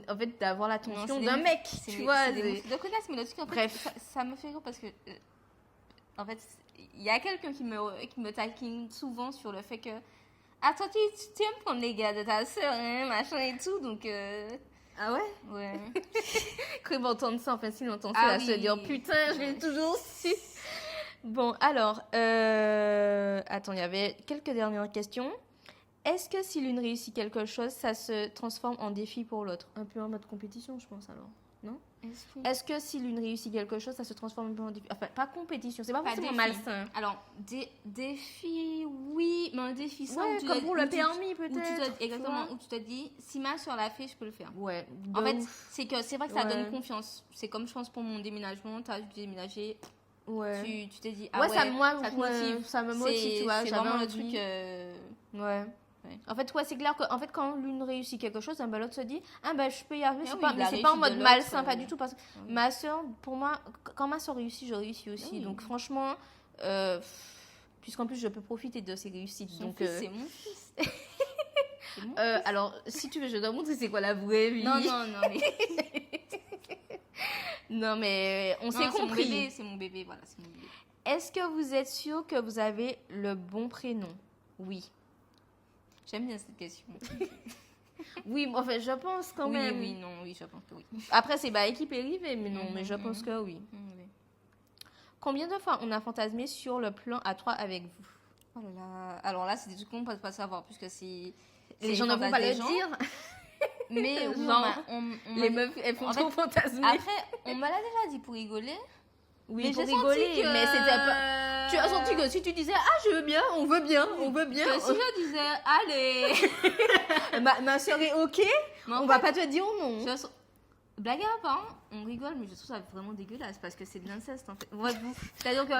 en fait d'avoir l'attention d'un mec, tu vois. De connasse, mais le truc en fait, Bref. ça me fait rire parce que en fait, il y a quelqu'un qui me taquine souvent sur le fait que toi tu aimes prendre les gars de ta sœur, hein, machin et tout, donc Ah ouais? ouais. Quand ils vont entendre ça, enfin s'ils l'entendent, Ah ça va se oui. dire putain, je l'ai toujours su. Bon, alors, attends, il y avait quelques dernières questions. Est-ce que si l'une réussit quelque chose, ça se transforme en défi pour l'autre? Un peu en mode compétition, je pense alors. Non? Est-ce que si l'une réussit quelque chose, ça se transforme un peu en défi? Enfin, pas compétition, c'est pas forcément défi. malsain. Alors, défi, oui, mais un défi simple. Ouais, comme pour le permis peut-être. Exactement, où tu te dis, si ma soeur l'a fait, je peux le faire. Ouais. En fait, c'est vrai que ça Ouais. donne confiance. C'est comme je pense pour mon déménagement, tu as déménagé, ouais. tu t'es dit, Ouais, ça te motive. ça me motive, tu vois. C'est j'avais vraiment le envie. truc. Ouais. Ouais. En fait, ouais, c'est clair que en fait, quand l'une réussit quelque chose, ben, l'autre se dit ah ben je peux y arriver. Ah C'est oui, pas, la mais c'est pas en réussite mode de l'autre, malsain, pas du tout. Parce que oui. ma soeur, pour moi, quand ma soeur réussit, je réussis aussi. Oui. Donc franchement, puisqu'en plus je peux profiter de ses réussites. Son Donc fils, c'est mon fils. C'est mon alors, si tu veux, je dois montrer c'est quoi la vraie vie. Non, mais. Non, mais on s'est Non, compris. C'est mon bébé, voilà, c'est mon bébé. Est-ce que vous êtes sûr que vous avez le bon prénom? Oui. J'aime bien cette question. Oui, enfin, je pense quand oui, même. oui, je pense que oui. Après, c'est bah équipe est rivée, mais non, mais je pense que oui. Oui. Combien de fois on a fantasmé sur le plan à 3 avec vous? Oh là là. Alors là, c'est des trucs qu'on ne peut pas savoir, puisque c'est. Les gens ne vont pas le dire. Mais oui, Genre, on les meufs, elles font en trop fait, fantasmer. Après, on me l'a déjà dit pour rigoler. Oui, mais pour j'ai senti rigoler, que... mais c'était pas... Tu as senti que si tu disais « Ah, je veux bien, on veut bien, on veut bien Que si je disais « Allez !» ma soeur est OK, Mais en on fait, va pas te dire non. Blague à part, on rigole, mais je trouve ça vraiment dégueulasse parce que c'est de l'inceste en fait. C'est-à-dire que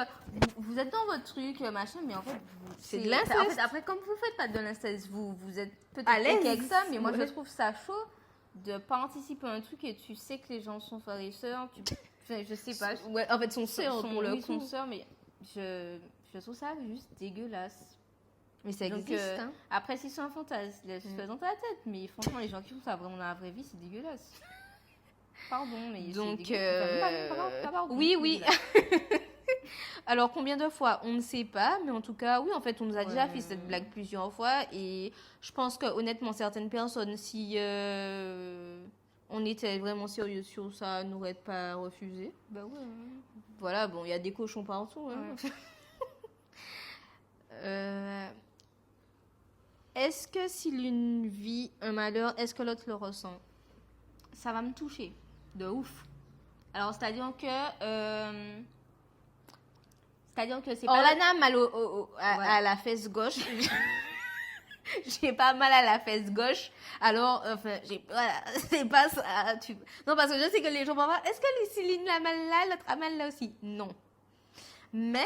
vous êtes dans votre truc, machin, mais en fait, C'est de l'inceste. En fait, après, comme vous faites pas de l'incest, vous êtes peut-être À l'aise. OK avec ça, mais moi Ouais. je trouve ça chaud de pas anticiper un truc et tu sais que les gens sont frères et sœurs. Enfin, je sais pas. Ouais, en fait, son sœur, pour le oui, coup. son sœur, mais je trouve ça juste dégueulasse. Mais ça Donc, existe, hein. Après, si c'est un fantasme, laisse-le dans ta tête. Mais franchement, les gens qui font ça vraiment dans la vraie vie, c'est dégueulasse. Pardon, mais Donc, pardon. oui. Alors, combien de fois? On ne sait pas, mais en tout cas, oui, en fait, on nous a déjà fait cette blague plusieurs fois. Et je pense que, honnêtement, certaines personnes, si on était vraiment sérieux sur ça, n'auraient pas refusé. Bah ouais. Voilà, bon, il y a des cochons partout. Hein. Est-ce que si l'une vit un malheur, est-ce que l'autre le ressent? Ça va me toucher. De ouf. Alors, c'est-à-dire que c'est pas... Orlana a mal à la fesse gauche. J'ai pas mal à la fesse gauche. Alors, enfin, voilà, c'est pas ça. Non, parce que je sais que les gens vont voir, est-ce que Céline l'a mal là, l'autre a mal là aussi? Non. Mais,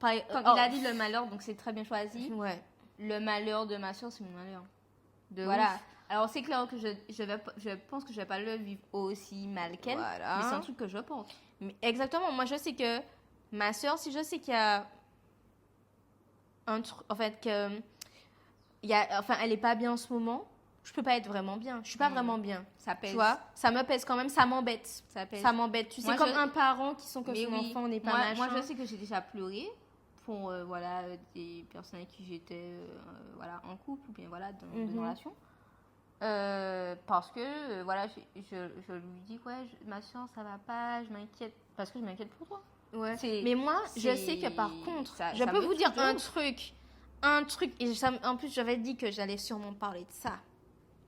Comme il a dit le malheur, donc c'est très bien choisi. Ouais. Le malheur de ma soeur, c'est mon malheur. Voilà. Ouf. Alors, c'est clair que je pense que je vais pas le vivre aussi mal qu'elle. Voilà. Mais c'est un truc que je pense. Mais exactement. Moi, je sais que ma soeur, si je sais qu'il y a un truc, en fait, elle est pas bien en ce moment, je peux pas être vraiment bien. Je suis pas vraiment bien. Ça pèse. Tu vois, ça me pèse quand même, ça m'embête. Ça pèse. Ça m'embête. Tu sais, Moi, comme un parent qui sent que Mais son oui. enfant n'est pas moi, machin. moi, je sais que j'ai déjà pleuré pour des personnes avec qui j'étais en couple ou bien dans une relation. Parce que je lui dis ma soeur ça va pas, je m'inquiète parce que je m'inquiète pour toi. Ouais. Mais moi, je sais que par contre, je peux vous dire un truc, et en plus j'avais dit que j'allais sûrement parler de ça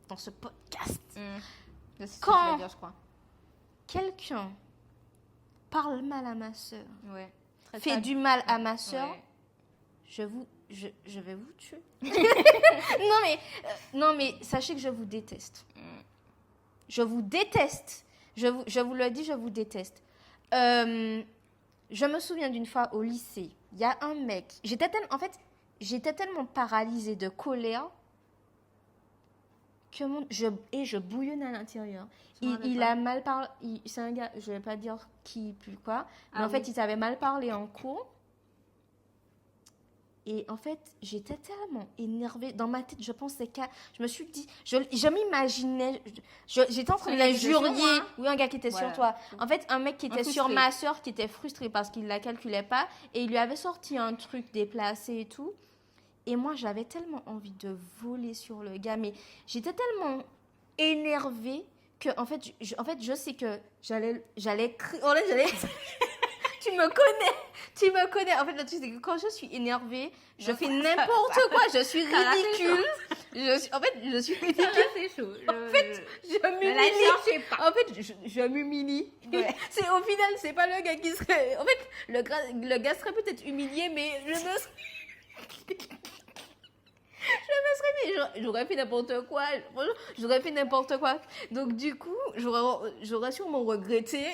dans ce podcast. Je sais ce que tu Quand vas dire, je crois. quelqu'un parle mal à ma soeur, Très fait sad. du mal à ma soeur, Ouais. je vais vous tuer. non mais sachez que je vous déteste. Je vous déteste. Je vous le dis, je vous déteste. Je me souviens d'une fois au lycée, il y a un mec. J'étais tellement paralysée de colère que je bouillonnais à l'intérieur. Il a mal parlé. C'est un gars, je vais pas dire qui, plus quoi. Mais en fait, il t'avait mal parlé en cours. Et en fait, j'étais tellement énervée. Dans ma tête, je pensais je me suis dit, je m'imaginais, j'étais en train de l'injurier. Oui, un gars qui était sur toi. En fait, un mec qui était sur ma soeur, qui était frustré parce qu'il ne la calculait pas. Et il lui avait sorti un truc déplacé et tout. Et moi, j'avais tellement envie de voler sur le gars. Mais j'étais tellement énervée que, en fait, je sais que j'allais crier. Tu me connais. En fait, le truc, c'est que quand je suis énervée, je fais n'importe quoi. Je suis ridicule. Je suis ridicule. C'est chaud. Je m'humilie. En fait, je m'humilie. Ouais. Au final, c'est pas le gars qui serait... En fait, le gars serait peut-être humilié, mais je me serais... J'aurais fait n'importe quoi. J'aurais fait n'importe quoi. Donc, du coup, j'aurais sûrement regretté.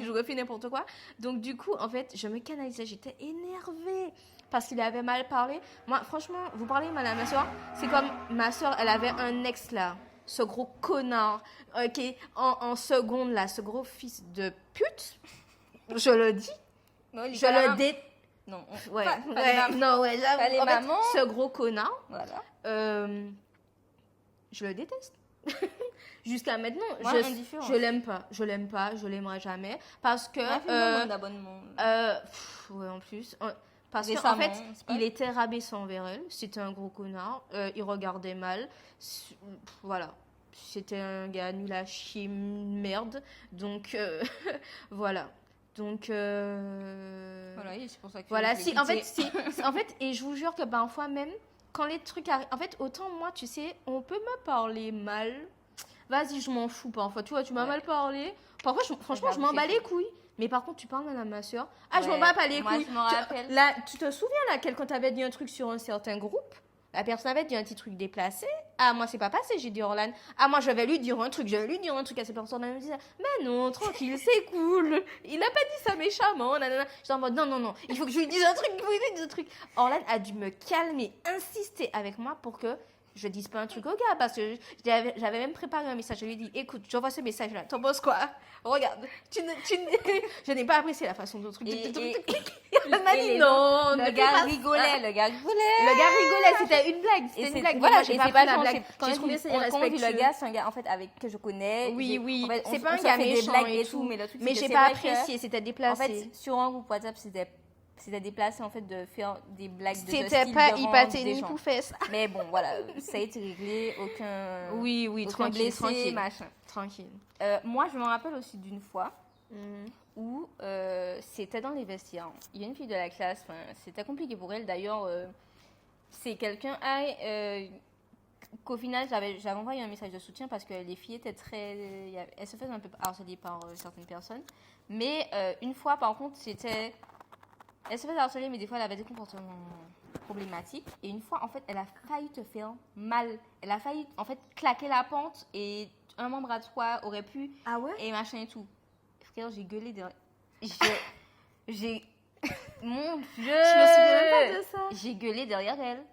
J'aurais fait n'importe quoi. Donc, du coup, en fait, je me canalisais. J'étais énervée parce qu'il avait mal parlé. Moi, franchement, vous parlez mal à ma soeur. C'est comme ma soeur, elle avait un ex là. Ce gros connard qui est en seconde là. Ce gros fils de pute. Je le dis. Je le déteste. Non, ce gros connard, voilà. je le déteste. Jusqu'à maintenant, indifférent. je l'aime pas, je l'aimerai jamais parce que d'abonnement. Ouais, en plus parce Récemment, qu'en fait, il était rabaissant envers elle, c'était un gros connard, il regardait mal, voilà. C'était un gars nul à chier, merde. Donc voilà. Donc voilà, et c'est pour ça que voilà, en fait, et je vous jure que parfois même quand les trucs arrivent, en fait, autant moi, tu sais, on peut me parler mal. Vas-y, je m'en fous parfois. Tu vois, tu m'as mal parlé. Parfois, franchement, je m'en bats les couilles. Mais par contre, tu parles mal à ma soeur. Ah, je m'en bats pas les couilles. Je m'en rappelle. Là, tu te souviens là, quand t'avais dit un truc sur un certain groupe, la personne avait dit un petit truc déplacé. Ah, moi, c'est pas passé, j'ai dit Orlan. Ah, moi, je vais lui dire un truc à cette personne. Elle me disait, mais non, tranquille, c'est cool. Il n'a pas dit ça méchamment. J'étais en mode, non, il faut que je lui dise un truc, Orlan a dû me calmer, insister avec moi pour que je dise pas un truc au gars. Parce que j'avais même préparé un message. Je lui ai dit, écoute, j'envoie ce message-là. T'en penses quoi? Regarde, je n'ai pas apprécié la façon dont le truc. Elle m'a dit non. Le gars rigolait. Le gars rigolait, c'était une blague. Et C'était une blague. voilà, J'ai et pas c'est pris pas la genre, blague. quand J'ai je trouvé dis ça quand on dit irrespectueux. le gars, c'est un gars en fait avec que je connais. Oui. En fait, C'est on pas un se gars fait des méchant blagues et et tout, mais le truc Mais c'est j'ai que pas c'est vrai apprécié, c'était que, déplacé. en fait, sur un groupe WhatsApp, c'était déplacé en fait de faire des blagues de ce C'était style pas devant hypaté des ni gens. poufesse. Mais bon, voilà, ça a été réglé, aucun Oui, aucun tranquille, blessé, tranquille. machin. Tranquille. Moi, je me rappelle aussi d'une fois où c'était dans les vestiaires. Il y a une fille de la classe, c'était compliqué pour elle. D'ailleurs, c'est quelqu'un qu'au final, j'avais envoyé un message de soutien parce que les filles étaient elles se faisaient un peu harceler par certaines personnes. Mais une fois, par contre, elle se faisait harceler, mais des fois, elle avait des comportements problématiques. Et une fois, en fait, elle a failli te faire mal. Elle a failli, en fait, claquer la pente et un membre à toi aurait pu... Ah ouais? Et machin et tout. Frère, j'ai gueulé derrière... J'ai... Mon Dieu! Je me souviens même pas de ça. J'ai gueulé derrière elle.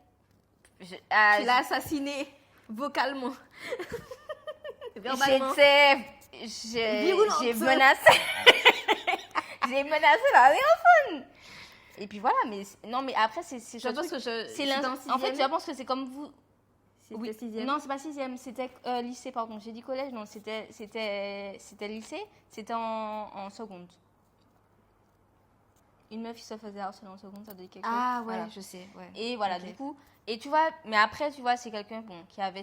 Tu l'as assassinée vocalement. Verbalement. J'ai menacé. J'ai menacé la téléphone. Et puis voilà, mais après, c'est Je pense que en fait, je pense que c'est comme vous. C'était sixième. Non, c'est pas sixième, c'était lycée, pardon. J'ai dit collège, non, c'était lycée, c'était en seconde. Une meuf qui se faisait harceler en seconde, ça doit être quelque chose. Ah ouais, Voilà. je sais. Ouais. Et voilà, Ok. du coup, et tu vois, mais après, tu vois, c'est quelqu'un qui avait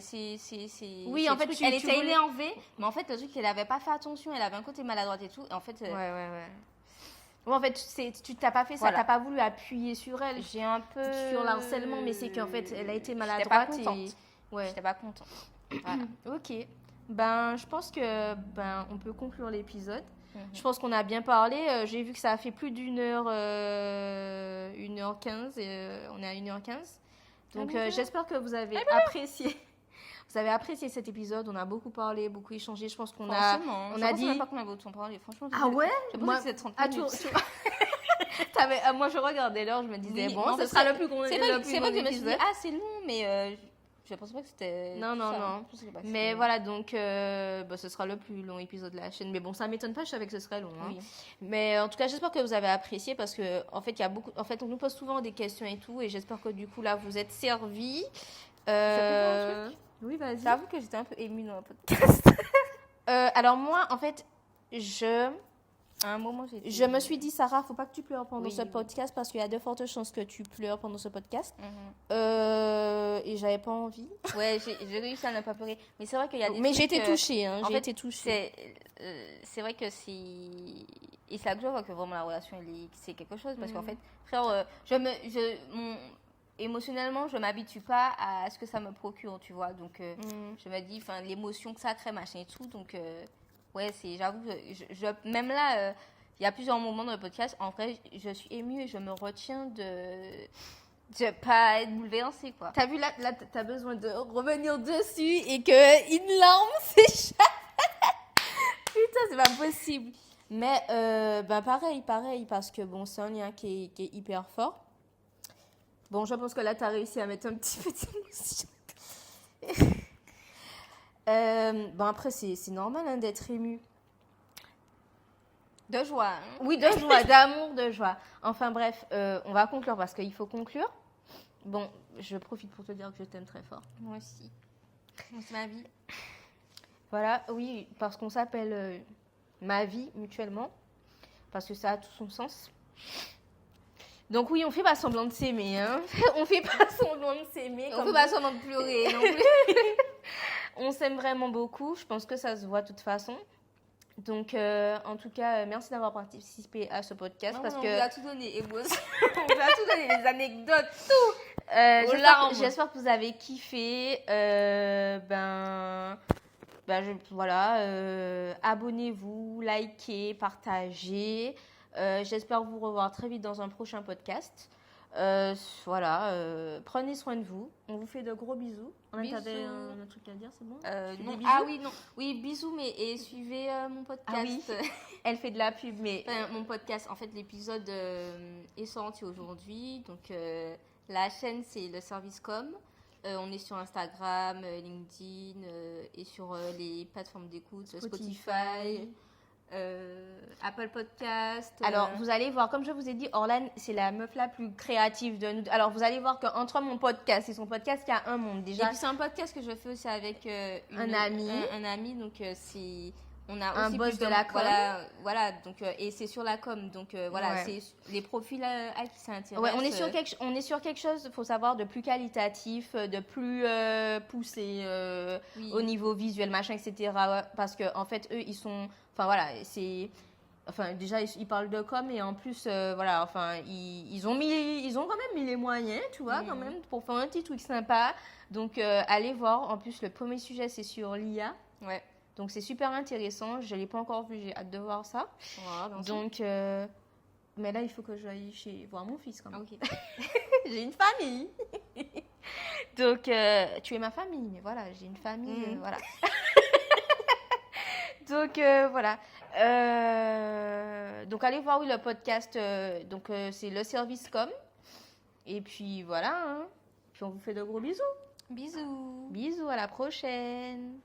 Oui, en fait, trucs. tu Elle était voulais- énervée, mais en fait, le truc, elle avait pas fait attention, elle avait un côté maladroite et tout, et en fait, Ouais. Ouais, en fait, tu t'as pas fait ça, Voilà. t'as pas voulu appuyer sur elle, j'ai un peu... sur l'harcèlement, mais c'est qu'en fait, elle a été J'étais pas maladroite contente. et... Ouais. J'étais pas contente. Voilà. Ok. Ben, je pense que on peut conclure l'épisode. Mhm. Je pense qu'on a bien parlé. J'ai vu que ça a fait plus d'une heure, 1h15. On est à 1h15. Donc, j'espère que vous avez apprécié. Vous avez apprécié cet épisode. On a beaucoup parlé, beaucoup échangé. Je pense qu'on a... Franchement, on je a pensais dit- même pas qu'on avait autant parlé. Franchement, Ah ouais? je Moi- pensais que c'était 30 Ah, minutes. moi, je regardais l'heure. Je me disais, Oui, bon, non, ce mais sera c'est- le plus long C'est vrai que je me suis dit, épisode. ah, c'est long, mais je pensais pas que c'était... Non. Je pensais pas que Mais c'était- voilà, donc ce sera le plus long épisode de la chaîne. Mais bon, ça m'étonne pas, je savais que ce serait long. Hein. Oui. Mais en tout cas, j'espère que vous avez apprécié parce que en fait, il y a beaucoup. En fait, on nous pose souvent des questions et tout, et j'espère que du coup là, vous êtes servis. dire un truc Oui, vas-y. J'avoue que j'étais un peu émue dans le podcast. Alors moi, en fait, À un moment, j'ai je me suis dit, Sarah, faut pas que tu pleures pendant Oui, ce oui. podcast parce qu'il y a de fortes chances que tu pleures pendant ce podcast. Mhm. Et j'avais pas envie. Ouais, j'ai réussi à ne pas pleurer. Mais c'est vrai qu'il y a des Mais j'ai trucs, été touchée, hein. en J'ai fait, été touchée. c'est vrai que c'est... Et c'est là que je vois que vraiment la relation, c'est quelque chose. Parce qu'en fait, frère, émotionnellement, je m'habitue pas à ce que ça me procure, tu vois. Donc, je me dis, l'émotion que ça crée, machin et tout. Donc, ouais, j'avoue, même là, il y a plusieurs moments dans le podcast. En vrai, je suis émue et je me retiens de pas être bouleversée, quoi. T'as vu, là t'as besoin de revenir dessus et que une larme s'échappe. Putain, c'est pas possible. Mais, pareil, parce que bon, c'est un lien qui est hyper fort. Bon, je pense que là, t'as réussi à mettre un petit peu d'émotion. Après, c'est normal hein, d'être ému. De joie, hein. Oui, de joie, d'amour, de joie. Enfin bref, on va conclure parce qu'il faut conclure. Bon, je profite pour te dire que je t'aime très fort. Moi aussi. C'est ma vie. Voilà, oui, parce qu'on s'appelle ma vie mutuellement, parce que ça a tout son sens. Donc oui, on fait pas semblant de s'aimer, hein. On fait pas semblant de s'aimer. On peut pas seulement pleurer non plus. On s'aime vraiment beaucoup, je pense que ça se voit de toute façon. Donc, en tout cas, merci d'avoir participé à ce podcast. Non, parce on que vous a tout donné. Et vous aussi. On vous a tout donné, les anecdotes, tout. Aux larmes. j'espère que vous avez kiffé. Voilà. Abonnez-vous, likez, partagez. J'espère vous revoir très vite dans un prochain podcast. Prenez soin de vous. On vous fait de gros bisous. Bisous. T'avais un truc à dire, c'est bon? Tu Non. dis bisous? Ah oui, non. Oui, bisous, mais et suivez mon podcast. Ah oui. Elle fait de la pub, mais... Mon podcast, en fait, l'épisode est sorti aujourd'hui. Donc, la chaîne, c'est le Service Com. On est sur Instagram, LinkedIn et sur les plateformes d'écoute, Spotify. Apple Podcast. Alors, vous allez voir, comme je vous ai dit, Orlan, c'est la meuf la plus créative de nous. Alors, vous allez voir qu'entre mon podcast et son podcast, il y a un monde. Et Déjà, puis c'est un podcast que je fais aussi avec Un ami. Un ami, donc c'est... On a Un aussi boss plus de la com. Voilà, donc, et c'est sur la com. Donc voilà, Ouais. c'est les profils à qui ça intéresse. ouais, on est sur quelque chose, il faut savoir, de plus qualitatif, de plus poussé Oui. au niveau visuel, machin, etc. Ouais, parce que en fait, eux, ils sont... Enfin, voilà, c'est... Enfin, déjà, ils parlent de com et en plus, voilà, enfin, ils ont quand même mis les moyens, tu vois, quand même, pour faire un petit truc sympa. Donc, allez voir. En plus, le premier sujet, c'est sur l'IA. Ouais. Donc, c'est super intéressant. Je ne l'ai pas encore vu, j'ai hâte de voir ça. Voilà, bien sûr. Donc, mais là, il faut que j'aille voir mon fils, quand même. Ok. J'ai une famille. Donc, tu es ma famille, mais voilà, j'ai une famille, voilà. Donc, voilà. Donc, allez voir, oui, le podcast. Donc, c'est le service com. Et puis, voilà. Hein. Puis, on vous fait de gros bisous. Bisous. Bisous, à la prochaine.